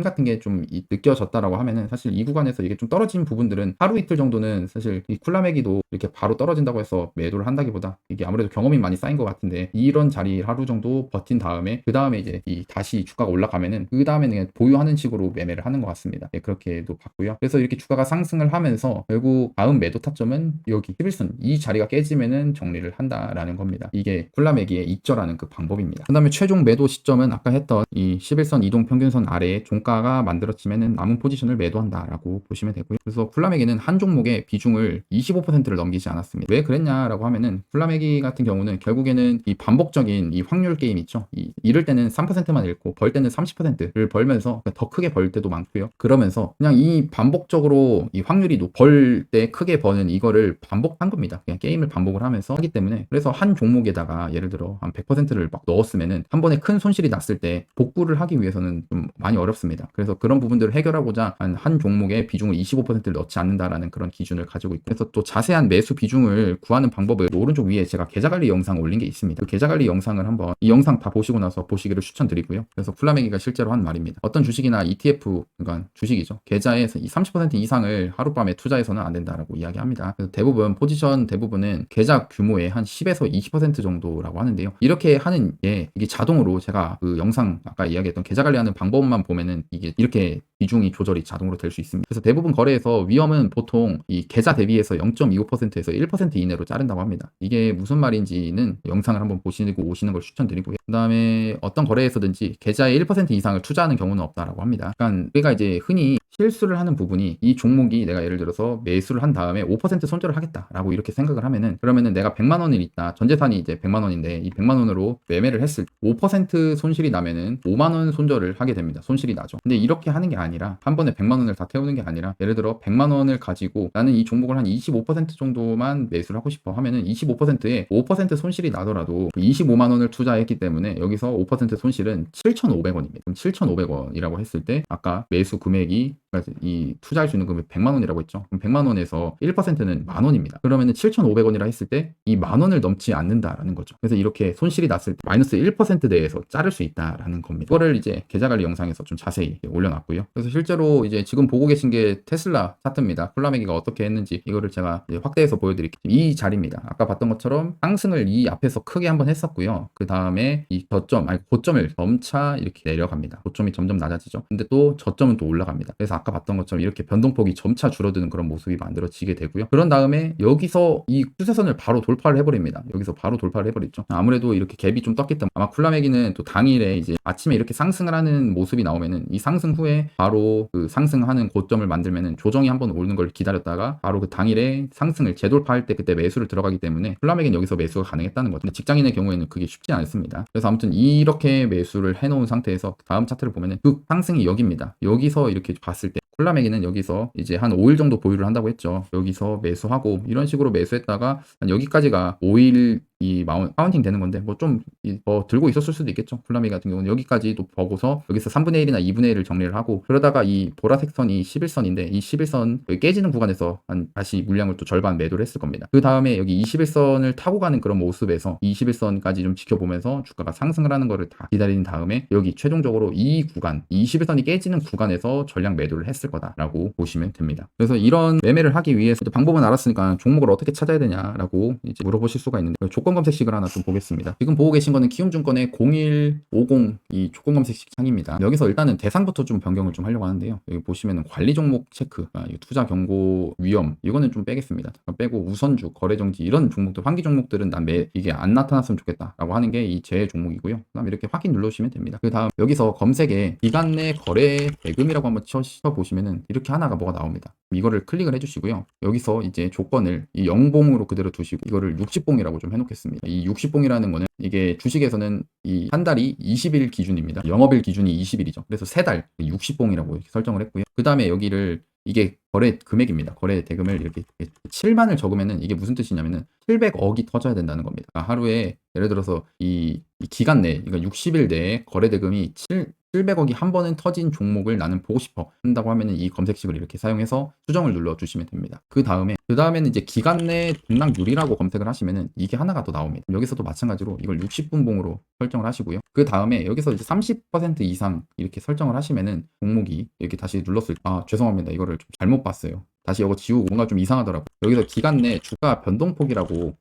A: 같은 게 좀 느껴졌다라고 하면은 사실 이 구간에서 이게 좀 떨어진 부분들은 하루 이틀 정도는 사실 이 쿨라매기도 이렇게 바로 떨어진다고 해서 매도를 한다기보다 이게 아무래도 경험이 많이 쌓인 것 같은데 이런 자리 하루 정도 버틴 다음에 그 다음에 이제 이 다시 주가가 올라가면은 그 다음에는 보유하는 식으로 매매를 하는 것 같습니다. 예, 그렇게도 봤고요. 그래서 이렇게 주가가 상승을 하면서 결국 다음 매도 타점은 여기 11선 이 자리가 깨지면은 정리를 한다라는 겁니다. 이게 쿨라매기의 익절하는 그 방법입니다. 그 다음에 최종 매도 시점은 아까 했던 이 11선 이동 평균선 아래에 종가가 만들어지면은 남은 포지션을 매도한다라고 보시면 되고요. 그래서 쿨라매기는 한 종목의 비중을 25%를 넘기지 않았습니다. 왜 그랬냐라고 하면은 쿨라매기 같은 경우는 결국에는 이 반복적인 이 확률 게임 있죠. 이럴 때는 3%만 잃고 벌 때는 30%를 벌면서 더 크게 벌 때도 많고요. 그러면서 그냥 이 반복적으로 이 확률이 벌 때 크게 버는 이거를 반복한 겁니다. 그냥 게임을 반복을 하면서 하기 때문에 그래서 한 종목에다가 예를 들어 한 100%를 막 넣었으면은 한 번에 큰 손실이 났을 때 복구를 하기 위해서는 좀 많이 어렵습니다. 그래서 그런 부분들을 해결하고자 한 종목의 비중을 25%를 넣지 않는다라는 그런 기준을 가지고 있고 그래서 또 자세한 매수 비중을 구하는 방법을 오른쪽 위에 제가 계좌관리 영상 올린 게 있습니다. 그 계좌관리 영상을 한번 이 영상 다 보시고 나서 보시기를 추천드리고요. 그래서 쿨라매기가 실제로 한 말입니다. 어떤 주식이나 ETF 그러니까 주식이죠. 계좌에서 이 30% 이상을 하룻밤에 투자해서는 안 된다라고 이야기합니다. 그래서 대부분 포지션 대부분은 계좌 규모의 한 10에서 20% 정도라고 하는데요. 이렇게 하는 게 이게 자동으로 제가 그 영상 아까 이야기했던 계좌 관리하는 방법만 보면은 이게 이렇게 비중이 조절이 자동으로 될 수 있습니다. 그래서 대부분 거래에서 위험은 보통 이 계좌 대비해서 0.25%에서 1% 이내로 자른다고 합니다. 이게 무슨 말인지는 영상을 한번 보시고 오시는 걸 추천드리고요. 그 다음에 어떤 거래에서든지 계좌의 1% 이상을 투자하는 경우는 없다라고 합니다. 그러니까 우리가 이제 흔히 실수를 하는 부분이 이 종목이 내가 예를 들어서 매수를 한 다음에 5% 손절을 하겠다라고 이렇게 생각을 하면은 그러면은 내가 100만 원을 있다. 전 재산이 이제 100만 원인데 이 100만 원으로 매매를 했을 때 5% 손실이 나면은 5만 원 손절을 하게 됩니다. 손실이 나죠. 근데 이렇게 하는 게 아니라 한 번에 100만 원을 다 태우는 게 아니라 예를 들어 100만 원을 가지고 나는 이 종목을 한 25% 정도만 매수를 하고 싶어 하면은 25%에 5% 손실이 나더라도 25만 원을 투자했기 때문에 여기서 5% 손실은 7,500원입니다. 그럼 7,500원이라고 했을 때 아까 매수 금액이 이 투자할 수 있는 금액 100만 원이라고 했죠. 그럼 100만 원에서 1%는 만 원입니다. 그러면은 7,500원이라 했을 때 이 만 원을 넘지 않는다라는 거죠. 그래서 이렇게 손실이 났을 때 마이너스 1% 내에서 자를 수 있다라는 겁니다. 이거를 이제 계좌 관리 영상에서 좀 자세히 올려놨고요. 그래서 실제로 이제 지금 보고 계신 게 테슬라 차트입니다. 콜라매기가 어떻게 했는지 이거를 제가 이제 확대해서 보여드릴게요. 이 자리입니다. 아까 봤던 것처럼 상승을 이 앞에서 크게 한번 했었고요. 그 다음에 이 고점을 점차 이렇게 내려갑니다. 고점이 점점 낮아지죠. 근데 또 저점은 또 올라갑니다. 그래서 아까 봤던 것처럼 이렇게 변동폭이 점차 줄어드는 그런 모습이 만들어지게 되고요. 그런 다음에 여기서 이 추세선을 바로 돌파를 해버립니다. 여기서 바로 돌파를 해버렸죠. 아무래도 이렇게 갭이 좀 떴기 때문에 아마 콜라매기는 또 당일에 이제 아침에 이렇게 상승을 하는 모습이 나오면은 이 상승 후에 바로 그 상승하는 고점을 만들면은 조정이 한번 오는 걸 기다렸다가 바로 그 당일에 상승을 재돌파할 때 그때 매수를 들어가기 때문에 콜라매기는 여기서 매수가 가능했다는 거죠. 근데 직장인의 경우에는 그게 쉽지 않습니다. 그래서 아무튼 이렇게 매수를 해놓은 상태에서 다음 차트를 보면은 그 상승이 여기입니다. 여기서 이렇게 봤을 때 콜라매기는 여기서 이제 한 5일 정도 보유를 한다고 했죠. 여기서 매수하고 이런 식으로 매수했다가 한 여기까지가 5일 이 카운팅 되는 건데 뭐 좀 더 들고 있었을 수도 있겠죠. 콜라매기 같은 경우는 여기까지도 보고서 여기서 3분의 1이나 2분의 1을 정리를 하고 그러다가 이 보라색 선이 11선인데 이 11선 깨지는 구간에서 한 다시 물량을 또 절반 매도를 했을 겁니다. 그 다음에 여기 21선을 타고 가는 그런 모습에서 21선까지 좀 지켜보면서 주가가 상승을 하는 거를 다 기다린 다음에 여기 최종적으로 이 구간 21선이 깨지는 구간에서 전량 매도를 했을 거다라고 보시면 됩니다. 그래서 이런 매매를 하기 위해서 방법은 알았으니까 종목을 어떻게 찾아야 되냐라고 이제 물어보실 수가 있는데 조건 검색식을 하나 좀 보겠습니다. 지금 보고 계신 거는 키움증권의 0150 이 조건 검색식 창입니다. 여기서 일단은 대상부터 좀 변경을 좀 하려고 하는데요. 여기 보시면은 관리 종목 체크, 투자 경고 위험 이거는 좀 빼겠습니다. 빼고 우선주, 거래 정지 이런 종목들, 환기 종목들은 이게 안 나타났으면 좋겠다라고 하는 게 이 제 종목이고요. 그다음 이렇게 확인 눌러주시면 됩니다. 그 다음 여기서 검색에 기간 내 거래 대금이라고 한번 쳐보시면은 이렇게 하나가 뭐가 나옵니다. 이거를 클릭을 해주시고요. 여기서 이제 조건을 이 영봉으로 그대로 두시고 이거를 60봉이라고 좀 해놓겠습니다. 이 60봉이라는 거는 이게 주식에서는 이 한 달이 20일 기준입니다. 영업일 기준이 20일이죠. 그래서 세 달 60봉이라고 이렇게 설정을 했고요. 그 다음에 여기를 이게 거래 금액입니다. 거래 대금을 이렇게 7만을 적으면은 이게 무슨 뜻이냐면은 700억이 터져야 된다는 겁니다. 하루에 예를 들어서 이 기간 내에, 그러니까 60일 내에 거래 대금이 700억이 한 번은 터진 종목을 나는 보고 싶어 한다고 하면은 이 검색식을 이렇게 사용해서 수정을 눌러 주시면 됩니다. 그 다음에는 이제 기간 내 등락률이라고 검색을 하시면은 이게 하나가 더 나옵니다. 여기서도 마찬가지로 이걸 60분봉으로 설정을 하시고요. 그 다음에 여기서 이제 30% 이상 이렇게 설정을 하시면은 종목이 이렇게 다시 눌렀을 때 죄송합니다. 이거를 좀 잘못 봤어요. 다시 이거 지우고 뭔가 좀 이상하더라고요. 여기서 기간 내 주가 변동폭이라고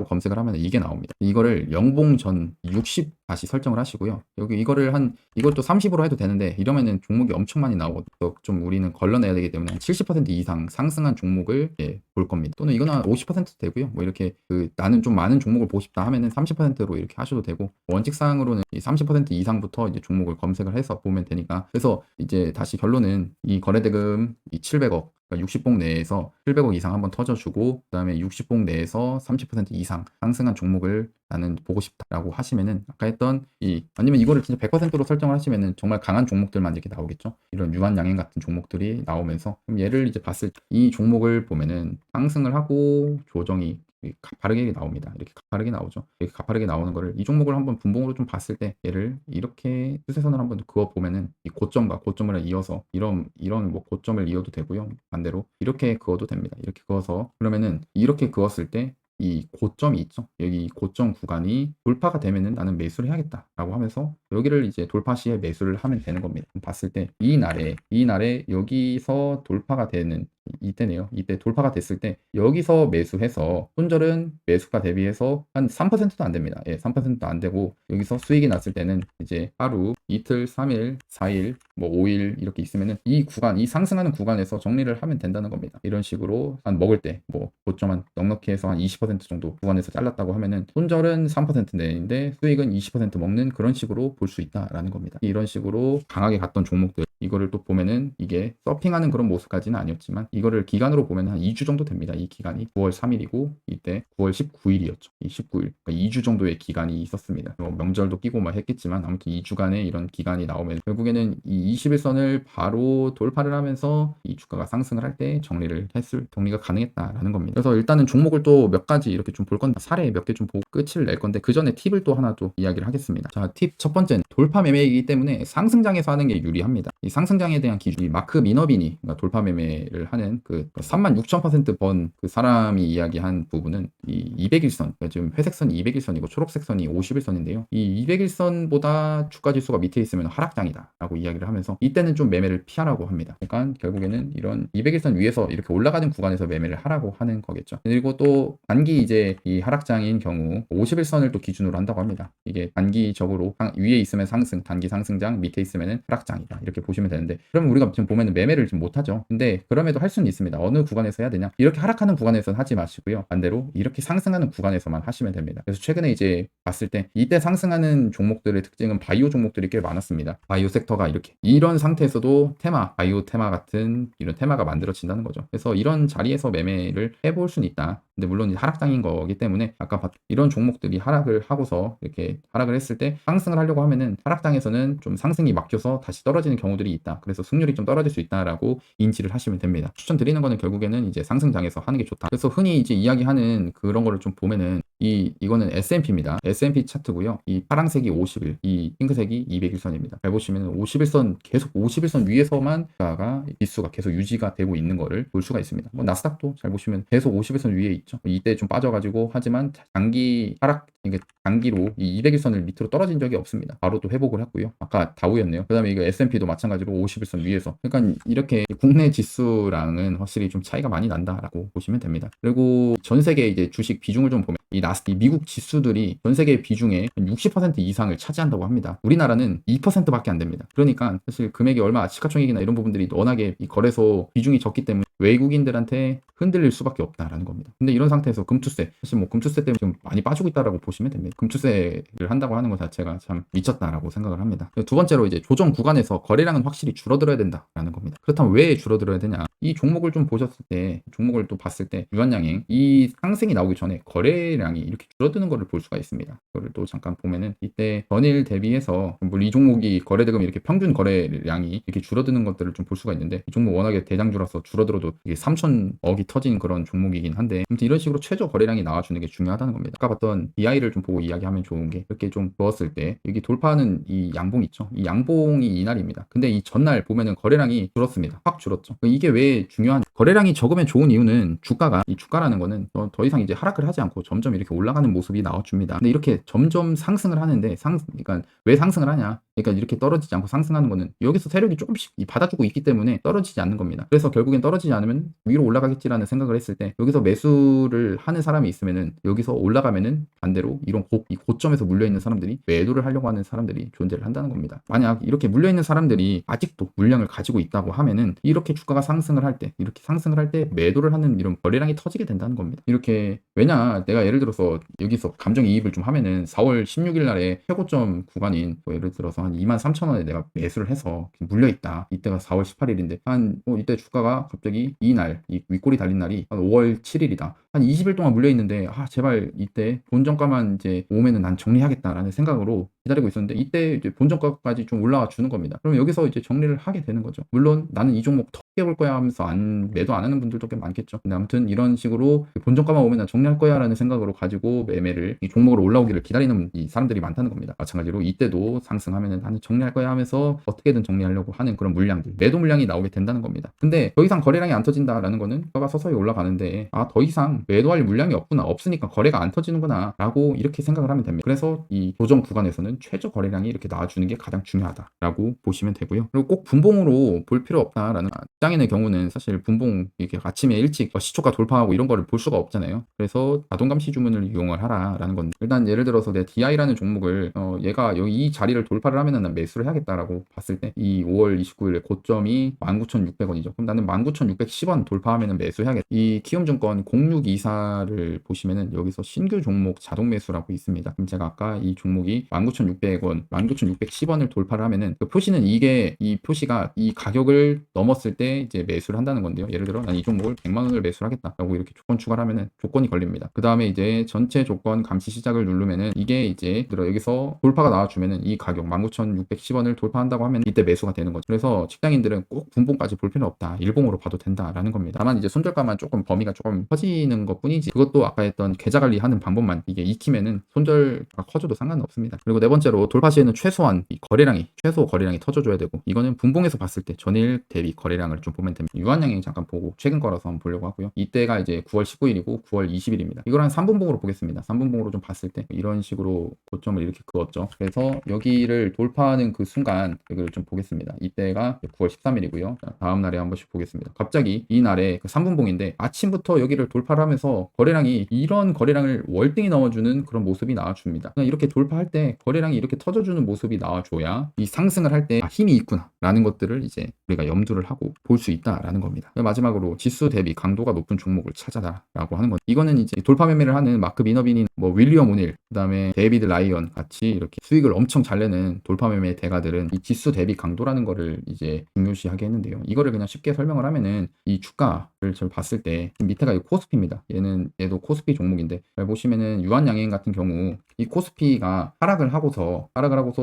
A: 검색을 하면 이게 나옵니다. 이거를 영봉 전 60 다시 설정을 하시고요. 여기 이것도 30으로 해도 되는데 이러면은 종목이 엄청 많이 나오거든요. 좀 우리는 걸러내야 되기 때문에 70% 이상 상승한 종목을 볼 겁니다. 또는 이거는 50%도 되고요. 뭐 이렇게 나는 좀 많은 종목을 보고 싶다 하면은 30%로 이렇게 하셔도 되고 원칙상으로는 이 30% 이상부터 이제 종목을 검색을 해서 보면 되니까 그래서 이제 다시 결론은 이 거래대금 이 700억 60봉 내에서 700억 이상 한번 터져주고 그 다음에 60봉 내에서 30% 이상 상승한 종목을 나는 보고 싶다라고 하시면은 아까 했던 아니면 이거를 진짜 100%로 설정을 하시면은 정말 강한 종목들만 이렇게 나오겠죠. 이런 유한양행 같은 종목들이 나오면서 그럼 얘를 이제 봤을 때 이 종목을 보면은 상승을 하고 조정이 가파르게 나옵니다. 이렇게 가파르게 나오죠. 이렇게 가파르게 나오는 거를 이 종목을 한번 분봉으로 좀 봤을 때 얘를 이렇게 추세선을 한번 그어 보면은 이 고점과 고점을 이어서 이런 뭐 고점을 이어도 되고요. 반대로 이렇게 그어도 됩니다. 이렇게 그어서 그러면은 이렇게 그었을 때 이 고점이 있죠. 여기 고점 구간이 돌파가 되면은 나는 매수를 해야겠다라고 하면서 여기를 이제 돌파 시에 매수를 하면 되는 겁니다. 봤을 때 이 날에 여기서 돌파가 되는 이때네요. 이때 돌파가 됐을 때 여기서 매수해서 손절은 매수가 대비해서 한 3%도 안 됩니다. 3%도 안 되고 여기서 수익이 났을 때는 이제 하루, 이틀, 3일, 4일, 뭐 5일 이렇게 있으면은 이 상승하는 구간에서 정리를 하면 된다는 겁니다. 이런 식으로 한 먹을 때 뭐 고점 한 넉넉히 해서 한 20% 정도 구간에서 잘랐다고 하면은 손절은 3% 내인데 수익은 20% 먹는 그런 식으로 볼 수 있다라는 겁니다. 이런 식으로 강하게 갔던 종목들 이거를 또 보면은 이게 서핑하는 그런 모습까지는 아니었지만 이거를 기간으로 보면 한 2주 정도 됩니다. 이 기간이 9월 3일이고 이때 9월 19일이었죠. 이 19일. 그러니까 2주 정도의 기간이 있었습니다. 명절도 끼고 막 했겠지만 아무튼 2주간의 이런 기간이 나오면 결국에는 이 21선을 바로 돌파를 하면서 이 주가가 상승을 할 때 정리가 가능했다라는 겁니다. 그래서 일단은 종목을 또 몇 가지 이렇게 좀 볼 건데 사례 몇 개 좀 보고 끝을 낼 건데 그 전에 팁을 또 하나 또 이야기를 하겠습니다. 자, 팁 첫 번째는 돌파 매매이기 때문에 상승장에서 하는 게 유리합니다. 이 상승장에 대한 기준, 이 마크 미너빈이 그러니까 돌파 매매를 하는 그 36,000% 번 그 사람이 이야기한 부분은 이 200일선, 그러니까 지금 회색선이 200일선이고 초록색선이 51선인데요. 이 200일선보다 주가 지수가 밑에 있으면 하락장이다라고 이야기를 하면서 이때는 좀 매매를 피하라고 합니다. 그러니까 결국에는 이런 200일선 위에서 이렇게 올라가는 구간에서 매매를 하라고 하는 거겠죠. 그리고 또 단기 이제 이 하락장인 경우 51선을 또 기준으로 한다고 합니다. 이게 단기적으로 위에 있으면 상승, 단기 상승장, 밑에 있으면 하락장이다. 이렇게 보시면 되는데 그러면 우리가 지금 보면 매매를 좀 못하죠. 근데 그럼에도 할 수는 있습니다. 어느 구간에서 해야 되냐? 이렇게 하락하는 구간에서는 하지 마시고요. 반대로 이렇게 상승하는 구간에서만 하시면 됩니다. 그래서 최근에 이제 봤을 때 이때 상승하는 종목들의 특징은 바이오 종목들이 꽤 많았습니다. 바이오 섹터가 이렇게 이런 상태에서도 바이오 테마 같은 이런 테마가 만들어진다는 거죠. 그래서 이런 자리에서 매매를 해볼 수는 있다. 근데 물론 하락장인 거기 때문에 아까 이런 종목들이 하락을 하고서 이렇게 하락을 했을 때 상승을 하려고 하면은 하락장에서는 좀 상승이 막혀서 다시 떨어지는 경우들이 있다. 그래서 승률이 좀 떨어질 수 있다라고 인지를 하시면 됩니다. 추천드리는 거는 결국에는 이제 상승장에서 하는 게 좋다. 그래서 흔히 이제 이야기하는 그런 거를 좀 보면은 이거는 S&P입니다. S&P 차트고요. 이 파란색이 50일, 이 핑크색이 200일선입니다. 잘 보시면 51선 계속 51선 위에서만 주가가 지수가 계속 유지가 되고 있는 거를 볼 수가 있습니다. 뭐 나스닥도 잘 보시면 계속 51선 위에 있죠. 이때 좀 빠져가지고 하지만 장기 하락 이게 단기로 이 200일선을 밑으로 떨어진 적이 없습니다. 바로 또 회복을 했고요. 아까 다우였네요. 그다음에 이거 S&P도 마찬가지로 51선 위에서. 그러니까 이렇게 국내 지수랑은 확실히 좀 차이가 많이 난다라고 보시면 됩니다. 그리고 전 세계 이제 주식 비중을 좀 보면 이 미국 지수들이 전 세계 비중의 60% 이상을 차지한다고 합니다. 우리나라는 2%밖에 안 됩니다. 그러니까 사실 금액이 얼마 시가총액이나 이런 부분들이 워낙에 이 거래소 비중이 적기 때문에 외국인들한테 흔들릴 수밖에 없다라는 겁니다. 근데 이런 상태에서 금투세, 사실 뭐 금투세 때문에 좀 많이 빠지고 있다라고 보시면 됩니다. 금투세를 한다고 하는 것 자체가 참 미쳤다라고 생각을 합니다. 두 번째로 이제 조정 구간에서 거래량은 확실히 줄어들어야 된다라는 겁니다. 그렇다면 왜 줄어들어야 되냐? 이 종목을 좀 보셨을 때, 종목을 또 봤을 때 유한양행 이 상승이 나오기 전에 거래량이 이렇게 줄어드는 것을 볼 수가 있습니다. 그거를 또 잠깐 보면은 이때 전일 대비해서 물론 이 종목이 거래대금 이렇게 평균 거래량이 이렇게 줄어드는 것들을 좀 볼 수가 있는데 이 종목 워낙에 대장주라서 줄어들어도 이게 3천억이 터진 그런 종목이긴 한데 아무튼 이런 식으로 최저 거래량이 나와주는 게 중요하다는 겁니다. 아까 봤던 DI를 좀 보고 이야기하면 좋은 게 이렇게 좀 보았을 때 여기 돌파하는 이 양봉 있죠. 이 양봉이 이날입니다. 근데 이 전날 보면은 거래량이 줄었습니다. 확 줄었죠. 이게 왜 중요한 거래량이 적으면 좋은 이유는 이 주가라는 거는 더 이상 이제 하락을 하지 않고 점점 이렇게 올라가는 모습이 나와줍니다. 근데 이렇게 점점 상승을 하는데 그러니까 왜 상승을 하냐? 그러니까 이렇게 떨어지지 않고 상승하는 거는 여기서 세력이 조금씩 받아주고 있기 때문에 떨어지지 않는 겁니다. 그래서 결국엔 떨어지지 않으면 위로 올라가겠지라는 생각을 했을 때 여기서 매수를 하는 사람이 있으면은 여기서 올라가면은 반대로 이런 이 고점에서 물려있는 사람들이 매도를 하려고 하는 사람들이 존재를 한다는 겁니다. 만약 이렇게 물려있는 사람들이 아직도 물량을 가지고 있다고 하면은 이렇게 주가가 상승을 할 때 매도를 하는 이런 거래량이 터지게 된다는 겁니다. 이렇게 왜냐 내가 예를 들어서 여기서 감정이입을 좀 하면은 4월 16일 날에 최고점 구간인 뭐 예를 들어서 한 23,000원에 내가 매수를 해서 물려있다. 이때가 4월 18일인데 이때 주가가 갑자기 이 윗꼬리 달린 날이 한 5월 7일이다. 한 20일 동안 물려있는데 제발 이때 본정가만 이제 오면은 난 정리하겠다라는 생각으로 기다리고 있었는데 이때 이제 본정가까지 좀 올라와 주는 겁니다. 그럼 여기서 이제 정리를 하게 되는 거죠. 물론 나는 이 종목 더 깨볼 거야 하면서 매도 안 하는 분들도 꽤 많겠죠. 근데 아무튼 이런 식으로 본정가만 오면 난 정리할 거야 라는 생각으로 가지고 매매를 이 종목으로 올라오기를 기다리는 이 사람들이 많다는 겁니다. 마찬가지로 이때도 상승하면은 나는 정리할 거야 하면서 어떻게든 정리하려고 하는 그런 물량들, 매도 물량이 나오게 된다는 겁니다. 근데 더 이상 거래량이 안 터진다라는 거는 주가가 서서히 올라가는데 더 이상 매도할 물량이 없으니까 거래가 안 터지는구나 라고 이렇게 생각을 하면 됩니다. 그래서 이 조정 구간에서는 최저 거래량이 이렇게 나와주는 게 가장 중요하다라고 보시면 되고요. 그리고 꼭 분봉으로 볼 필요 없다라는 장인의 경우는 사실 분봉 이렇게 아침에 일찍 시초가 돌파하고 이런 거를 볼 수가 없잖아요. 그래서 자동감시 주문을 이용을 하라라는 건데 일단 예를 들어서 내 DI라는 종목을 얘가 여기 이 자리를 돌파를 하면은 난 매수를 해야겠다라고 봤을 때 이 5월 29일에 고점이 19,600원이죠. 그럼 나는 19,610원 돌파하면은 매수해야겠다. 이 키움증권 062 이사를 보시면은 여기서 신규 종목 자동 매수라고 있습니다. 그럼 제가 아까 이 종목이 19,600원, 19,610원을 돌파를 하면은 그 표시는 이 표시가 이 가격을 넘었을 때 이제 매수를 한다는 건데요. 예를 들어 난 이 종목을 100만 원을 매수를 하겠다라고 이렇게 조건 추가를 하면은 조건이 걸립니다. 그 다음에 이제 전체 조건 감시 시작을 누르면은 이게 이제 들어 여기서 돌파가 나와주면은 이 가격 19,610원을 돌파한다고 하면 이때 매수가 되는 거죠. 그래서 직장인들은 꼭 분봉까지 볼 필요는 없다. 일봉으로 봐도 된다라는 겁니다. 다만 이제 손절가만 조금 범위가 조금 커지는 것 뿐이지 그것도 아까 했던 계좌 관리하는 방법만 이게 익히면은 손절가 커져도 상관은 없습니다. 그리고 네 번째로 돌파 시에는 최소한 이 최소 거래량이 터져줘야 되고 이거는 분봉에서 봤을 때 전일 대비 거래량을 좀 보면 됩니다. 유한양행 잠깐 보고 최근 거라서 한번 보려고 하고요. 이때가 이제 9월 19일이고 9월 20일입니다. 이걸 한 3분봉으로 보겠습니다. 3분봉으로 좀 봤을 때 이런 식으로 고점을 이렇게 그었죠. 그래서 여기를 돌파하는 그 순간 여기를 좀 보겠습니다. 이때가 9월 13일이고요. 다음 날에 한 번씩 보겠습니다. 갑자기 이 날에 그 3분봉인데 아침부터 여기를 돌파를 하면서 거래량이 이런 거래량을 월등히 넘어주는 그런 모습이 나와줍니다. 그냥 이렇게 돌파할 때 거래량이 이렇게 터져주는 모습이 나와줘야 이 상승을 할 때 힘이 있구나 라는 것들을 이제 우리가 염두를 하고 볼 수 있다라는 겁니다. 마지막으로 지수 대비 강도가 높은 종목을 찾아라 라고 하는 건 이거는 이제 돌파 매매를 하는 마크 미너빈이 뭐 윌리엄 오닐 그 다음에 데이비드 라이언 같이 이렇게 수익을 엄청 잘 내는 돌파 매매 대가들은 이 지수 대비 강도라는 거를 이제 중요시하게 했는데요. 이거를 그냥 쉽게 설명을 하면은 이 주가를 저 봤을 때 밑에가 이 코스피입니다. 얘도 코스피 종목인데 보시면은 유한양행 같은 경우 이 코스피가 하락을 하고서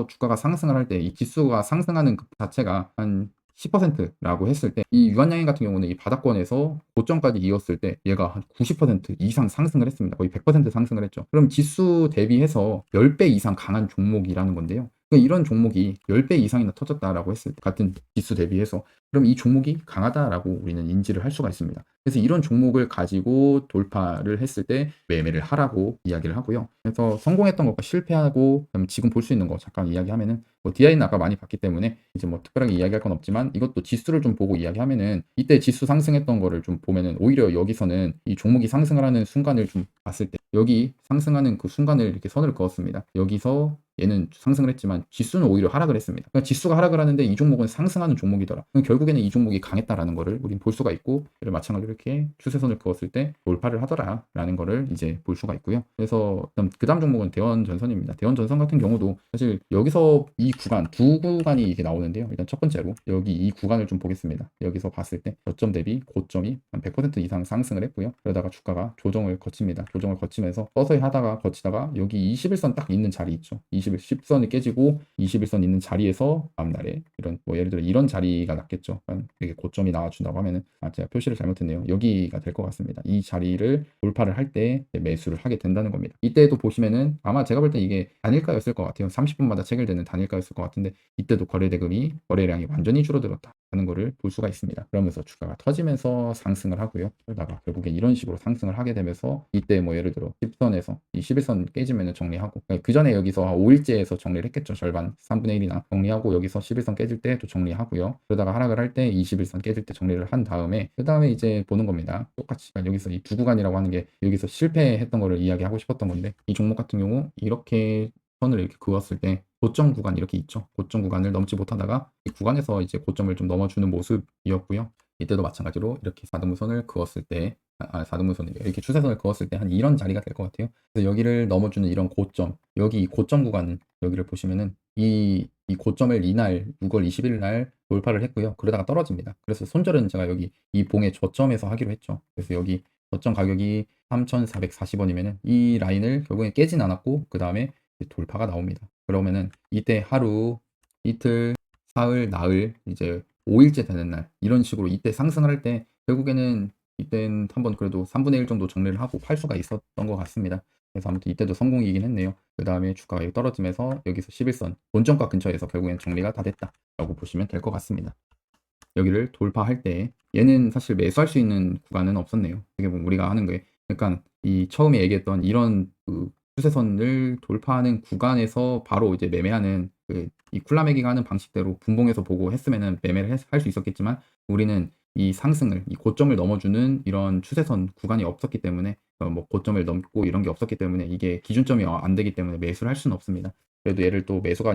A: 주가가 상승을 할 때 이 지수가 상승하는 그 자체가 한 10%라고 했을 때 이 유한양행 같은 경우는 이 바닥권에서 고점까지 이었을 때 얘가 한 90% 이상 상승을 했습니다. 거의 100% 상승을 했죠. 그럼 지수 대비해서 10배 이상 강한 종목이라는 건데요. 그러니까 이런 종목이 10배 이상이나 터졌다라고 했을 때 같은 지수 대비해서 그럼 이 종목이 강하다라고 우리는 인지를 할 수가 있습니다. 그래서 이런 종목을 가지고 돌파를 했을 때 매매를 하라고 이야기를 하고요. 그래서 성공했던 것과 실패하고 지금 볼 수 있는 거 잠깐 이야기하면은 뭐 DI는 아까 많이 봤기 때문에 이제 뭐 특별하게 이야기할 건 없지만 이것도 지수를 좀 보고 이야기하면은 이때 지수 상승했던 거를 좀 보면은 오히려 여기서는 이 종목이 상승을 하는 순간을 좀 봤을 때 여기 상승하는 그 순간을 이렇게 선을 그었습니다. 여기서 얘는 상승을 했지만 지수는 오히려 하락을 했습니다. 그러니까 지수가 하락을 하는데 이 종목은 상승하는 종목이더라. 결국에는 이 종목이 강했다라는 거를 우린 볼 수가 있고 마찬가지로 이렇게 추세선을 그었을 때 돌파를 하더라라는 거를 이제 볼 수가 있고요. 그래서 그 다음 종목은 대원전선입니다. 대원전선 같은 경우도 사실 여기서 이 구간 두 구간이 이게 나오는데요. 일단 첫 번째로 여기 이 구간을 좀 보겠습니다. 여기서 봤을 때 저점 대비 고점이 한 100% 이상 상승을 했고요. 그러다가 주가가 조정을 거칩니다. 조정을 거치면서 서서히 하다가 거치다가 여기 21선 딱 있는 자리 있죠. 10선이 깨지고 21선 있는 자리에서 다음날에 이런 뭐 예를 들어 이런 자리가 났겠죠. 이게 고점이 나와준다고 하면은 제가 표시를 잘못했네요. 여기가 될 것 같습니다. 이 자리를 돌파를 할 때 매수를 하게 된다는 겁니다. 이때도 보시면은 아마 제가 볼 때 이게 단일가였을 것 같아요. 30분마다 체결되는 단일가였을 것 같은데 이때도 거래량이 완전히 줄어들었다 하는 거를 볼 수가 있습니다. 그러면서 주가가 터지면서 상승을 하고요. 그러다가 결국에 이런 식으로 상승을 하게 되면서 이때 뭐 예를 들어 10선에서 이 11선 깨지면 정리하고 그 전에 여기서 5일째에서 정리를 했겠죠. 절반 3분의 1이나 정리하고 여기서 11선 깨질 때 또 정리하고요. 그러다가 하락을 할 때 21선 깨질 때 정리를 한 다음에 그 다음에 이제 보는 겁니다. 똑같이 여기서 이 두 구간이라고 하는 게 여기서 실패했던 거를 이야기하고 싶었던 건데 이 종목 같은 경우 이렇게 선을 이렇게 그었을 때 고점 구간 이렇게 있죠. 고점 구간을 넘지 못하다가 이 구간에서 이제 고점을 좀 넘어주는 모습이었고요. 이때도 마찬가지로 이렇게 4등분선을 그었을 때 4등분선이래요. 이렇게 추세선을 그었을 때 한 이런 자리가 될 것 같아요. 그래서 여기를 넘어주는 이런 고점, 여기 이 고점 구간 여기를 보시면은 이 고점을 이날 6월 20일 날 돌파를 했고요. 그러다가 떨어집니다. 그래서 손절은 제가 여기 이 봉의 저점에서 하기로 했죠. 그래서 여기 저점 가격이 3,440원이면은 이 라인을 결국엔 깨진 않았고 그 다음에 돌파가 나옵니다. 그러면은 이때 하루, 이틀, 사흘, 나흘, 이제 5일째 되는 날 이런 식으로 이때 상승을 할 때 결국에는 이때는 한번 그래도 3분의 1 정도 정리를 하고 팔 수가 있었던 것 같습니다. 그래서 아무튼 이때도 성공이긴 했네요. 그 다음에 주가가 여기 떨어지면서 여기서 11선 본전가 근처에서 결국엔 정리가 다 됐다라고 보시면 될 것 같습니다. 여기를 돌파할 때 얘는 사실 매수할 수 있는 구간은 없었네요. 어떻게 보면 우리가 하는 게 그러니까 이 처음에 얘기했던 이런 그 추세선을 돌파하는 구간에서 바로 이제 매매하는 이 쿨라매기가 하는 방식대로 분봉해서 보고 했으면은 매매를 할 수 있었겠지만 우리는 이 상승을 이 고점을 넘어주는 이런 추세선 구간이 없었기 때문에 뭐 고점을 넘고 이런 게 없었기 때문에 이게 기준점이 안 되기 때문에 매수를 할 수는 없습니다. 그래도 얘를 또 매수가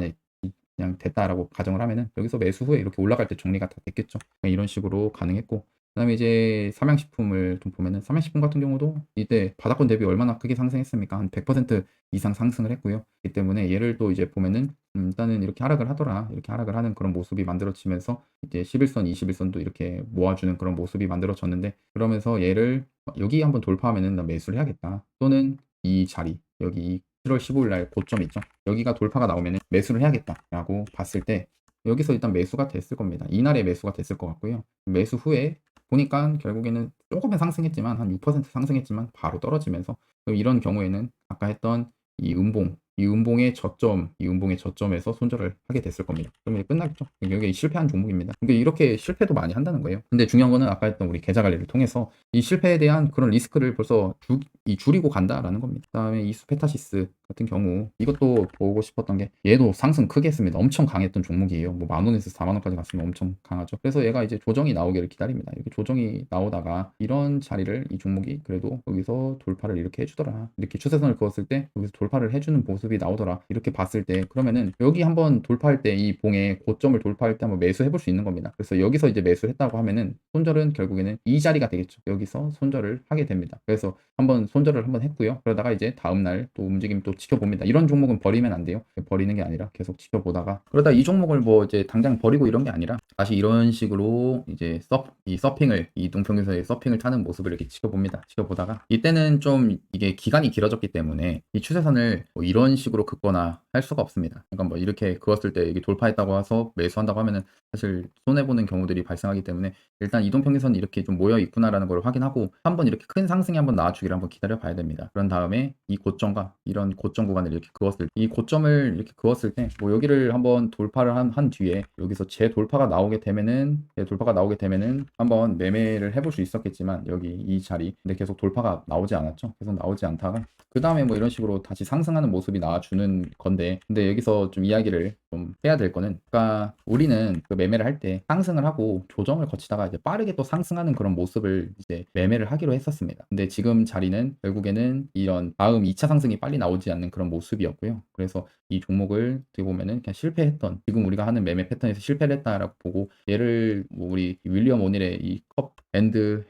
A: 그냥 됐다라고 가정을 하면은 여기서 매수 후에 이렇게 올라갈 때 정리가 다 됐겠죠. 이런 식으로 가능했고 그다음에 이제 삼양식품을 좀 보면은 삼양식품 같은 경우도 이때 바닥권 대비 얼마나 크게 상승했습니까? 한 100% 이상 상승을 했고요. 그렇기 때문에 얘를 또 이제 보면은 일단은 이렇게 하락을 하더라. 이렇게 하락을 하는 그런 모습이 만들어지면서 이제 11선, 21선도 이렇게 모아주는 그런 모습이 만들어졌는데, 그러면서 얘를 여기 한번 돌파하면은 나 매수를 해야겠다. 또는 이 자리 여기 7월 15일 날 고점 있죠. 여기가 돌파가 나오면은 매수를 해야겠다라고 봤을 때 여기서 일단 매수가 됐을 겁니다. 이날에 매수가 됐을 것 같고요. 매수 후에 보니까 결국에는 조금은 상승했지만 한 6% 상승했지만 바로 떨어지면서, 그럼 이런 경우에는 아까 했던 이 음봉의 저점, 이 음봉의 저점에서 손절을 하게 됐을 겁니다. 그러면 끝나겠죠. 여기 실패한 종목입니다. 그러니까 이렇게 실패도 많이 한다는 거예요. 근데 중요한 거는 아까 했던 우리 계좌 관리를 통해서 이 실패에 대한 그런 리스크를 벌써 줄이고 간다라는 겁니다. 그다음에 이 수페타시스 같은 경우 이것도 보고 싶었던 게 얘도 상승 크게 했습니다. 엄청 강했던 종목이에요. 뭐 10,000원에서 40,000원까지 갔으면 엄청 강하죠. 그래서 얘가 이제 조정이 나오기를 기다립니다. 이렇게 조정이 나오다가 이런 자리를 이 종목이 그래도 여기서 돌파를 이렇게 해주더라. 이렇게 추세선을 그었을 때 여기서 돌파를 해주는 모습이 나오더라. 이렇게 봤을 때 그러면은 여기 한번 돌파할 때 이 봉의 고점을 돌파할 때 한번 매수해 볼 수 있는 겁니다. 그래서 여기서 이제 매수를 했다고 하면은 손절은 결국에는 이 자리가 되겠죠. 여기서 손절을 하게 됩니다. 그래서 한번 손절을 한번 했고요. 그러다가 이제 다음날 또 움직임 또 지켜봅니다. 이런 종목은 버리면 안 돼요. 버리는 게 아니라 계속 지켜보다가, 그러다 이 종목을 뭐 이제 당장 버리고 이런 게 아니라 다시 이런 식으로 이제 서핑을, 이 이동평균선의 서핑을 타는 모습을 이렇게 지켜봅니다. 지켜보다가 이때는 좀 이게 기간이 길어졌기 때문에 이 추세선을 뭐 이런 식으로 긋거나 할 수가 없습니다. 그러니까 뭐 이렇게 그었을 때 이게 돌파했다고 해서 매수한다고 하면은 사실 손해보는 경우들이 발생하기 때문에 일단 이동평균선이 이렇게 좀 모여 있구나라는 걸 확인하고 한번 이렇게 큰 상승이 한번 나와주기를 한번 기다려 봐야 됩니다. 그런 다음에 이 고점과 이런 고점 구간을 이렇게 그었을 때, 이 고점을 이렇게 그었을 때 뭐 여기를 한번 돌파를 한 뒤에 여기서 재돌파가 나오게 되면은 한번 매매를 해볼 수 있었겠지만 여기 이 자리 근데 계속 돌파가 나오지 않았죠. 계속 나오지 않다가 그 다음에 뭐 이런 식으로 다시 상승하는 모습이 나와주는 건데, 근데 여기서 좀 이야기를 좀 해야 될 거는, 그러니까 우리는 그 매매를 할 때 상승을 하고 조정을 거치다가 이제 빠르게 또 상승하는 그런 모습을 이제 매매를 하기로 했었습니다. 근데 지금 자리는 결국에는 이런 다음 2차 상승이 빨리 나오지 않는 그런 모습이었고요. 그래서 이 종목을 어떻게 보면은 그냥 실패했던, 지금 우리가 하는 매매 패턴에서 실패를 했다라고 보고, 얘를 뭐 우리 윌리엄 오닐의 이 컵 앤드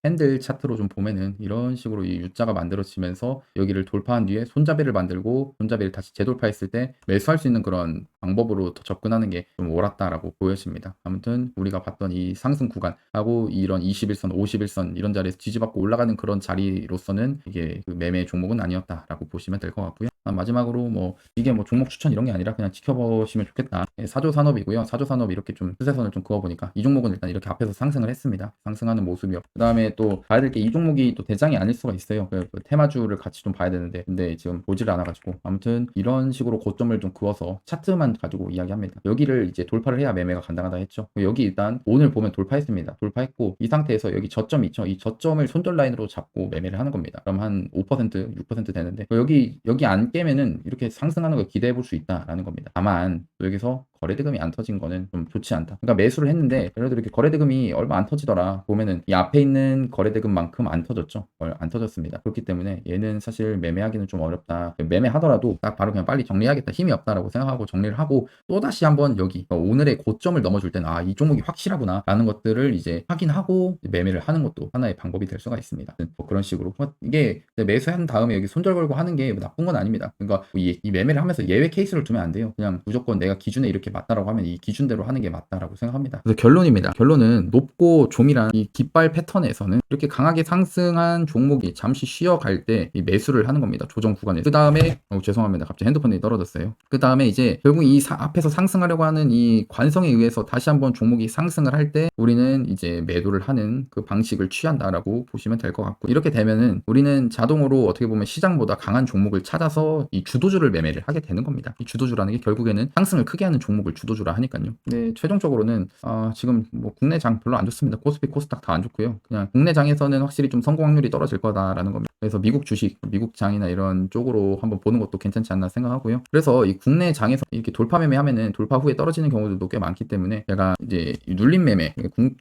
A: 핸들 차트로 좀 보면은 이런 식으로 이 U자가 만들어지면서 여기를 돌파한 뒤에 손잡이를 만들고 손잡이를 다시 재돌파했을 때 매수할 수 있는 그런 방법으로 더 접근하는 게 좀 옳았다라고 보여집니다. 아무튼 우리가 봤던 이 상승 구간하고 이런 21선, 51선 이런 자리에서 지지받고 올라가는 그런 자리로서는 이게 그 매매 종목은 아니었다라고 보시면 될 것 같고요. 마지막으로 뭐 이게 뭐 종목 추천 이런 게 아니라 그냥 지켜보시면 좋겠다. 사조 산업이고요. 사조 산업 이렇게 좀 추세선을 좀 그어보니까 이 종목은 일단 이렇게 앞에서 상승을 했습니다. 상승하는 모습이요. 그 다음에 또 봐야 될 게 이 종목이 또 대장이 아닐 수가 있어요. 그 테마주를 같이 좀 봐야 되는데 근데 지금 보지를 않아가지고, 아무튼 이런 식으로 고점을 좀 그어서 차트만 가지고 이야기합니다. 여기를 이제 돌파를 해야 매매가 간단하다 했죠. 여기 일단 오늘 보면 돌파했습니다. 돌파했고 이 상태에서 여기 저점 있죠. 이 저점을 손절 라인으로 잡고 매매를 하는 겁니다. 그럼 한 5%, 6% 되는데 여기 안 깨면은 이렇게 상승하는 걸 기대해 볼 수 있다라는 겁니다. 다만 여기서 거래대금이 안 터진 거는 좀 좋지 않다. 그러니까 매수를 했는데 그래도 이렇게 거래대금이 얼마 안 터지더라 보면은 이 앞에 있는 거래대금만큼 안 터졌죠. 안 터졌습니다. 그렇기 때문에 얘는 사실 매매하기는 좀 어렵다. 매매하더라도 딱 바로 그냥 빨리 정리하겠다, 힘이 없다라고 생각하고 정리를 하고 또다시 한번 여기 오늘의 고점을 넘어줄 때는 이 종목이 확실하구나 라는 것들을 이제 확인하고 매매를 하는 것도 하나의 방법이 될 수가 있습니다. 뭐 그런 식으로 이게 매수한 다음에 여기 손절 걸고 하는 게 나쁜 건 아닙니다. 그러니까 이 매매를 하면서 예외 케이스를 두면 안 돼요. 그냥 무조건 내가 기준에 이렇게 맞다라고 하면 이 기준대로 하는 게 맞다라고 생각합니다. 그래서 결론입니다. 결론은 높고 조밀한 이 깃발 패턴에서는 이렇게 강하게 상승한 종목이 잠시 쉬어갈 때 이 매수를 하는 겁니다. 조정 구간에. 그 다음에 죄송합니다. 갑자기 핸드폰이 떨어졌어요. 그 다음에 이제 결국 이 앞에서 상승하려고 하는 이 관성에 의해서 다시 한번 종목이 상승을 할 때 우리는 이제 매도를 하는 그 방식을 취한다라고 보시면 될 것 같고, 이렇게 되면은 우리는 자동으로 어떻게 보면 시장보다 강한 종목을 찾아서 이 주도주를 매매를 하게 되는 겁니다. 이 주도주라는 게 결국에는 상승을 크게 하는 종목을 주도주라 하니까요. 근데 최종적으로는 지금 뭐 국내 장 별로 안 좋습니다. 코스피, 코스닥 다 안 좋고요. 그냥 국내 장에서는 확실히 좀 성공 확률이 떨어질 거다라는 겁니다. 그래서 미국 주식, 미국 장이나 이런 쪽으로 한번 보는 것도 괜찮지 않나 생각하고요. 그래서 이 국내 장에서 이렇게 돌파 매매하면은 돌파 후에 떨어지는 경우들도 꽤 많기 때문에 제가 이제 눌림 매매,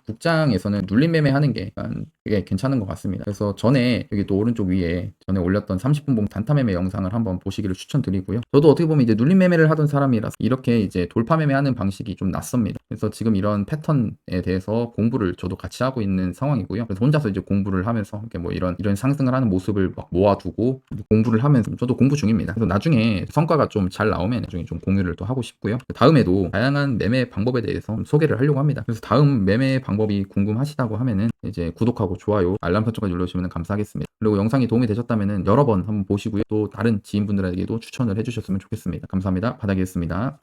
A: 국장에서는 눌림 매매하는 게 약간 되게 괜찮은 것 같습니다. 그래서 전에 여기 또 오른쪽 위에 전에 올렸던 30분 봉 단타 매매 영상을 한번 보시기를 추천드리고요. 저도 어떻게 보면 이제 눌림 매매를 하던 사람이라서 이렇게 이제 돌파 매매하는 방식이 좀 낯섭니다. 그래서 지금 이런 패턴에 대해서 공부를 저도 같이 하고 있는 상황이고요. 그래서 혼자서 이제 공부를 하면서 이렇게 뭐 이런 상승을 하는 모습을 막 모아두고 공부를 하면서 저도 공부 중입니다. 그래서 나중에 성과가 좀 잘 나오면 나중에 좀 공유를 또 하고 싶고요. 다음에도 다양한 매매 방법에 대해서 소개를 하려고 합니다. 그래서 다음 매매 방법이 궁금하시다고 하면은 이제 구독하고 좋아요, 알람 설정까지 눌러주시면 감사하겠습니다. 그리고 영상이 도움이 되셨다면은 여러 번 한번 보시고요. 또 다른 지인분들에게도 추천을 해주셨으면 좋겠습니다. 감사합니다. 바닥이었습니다.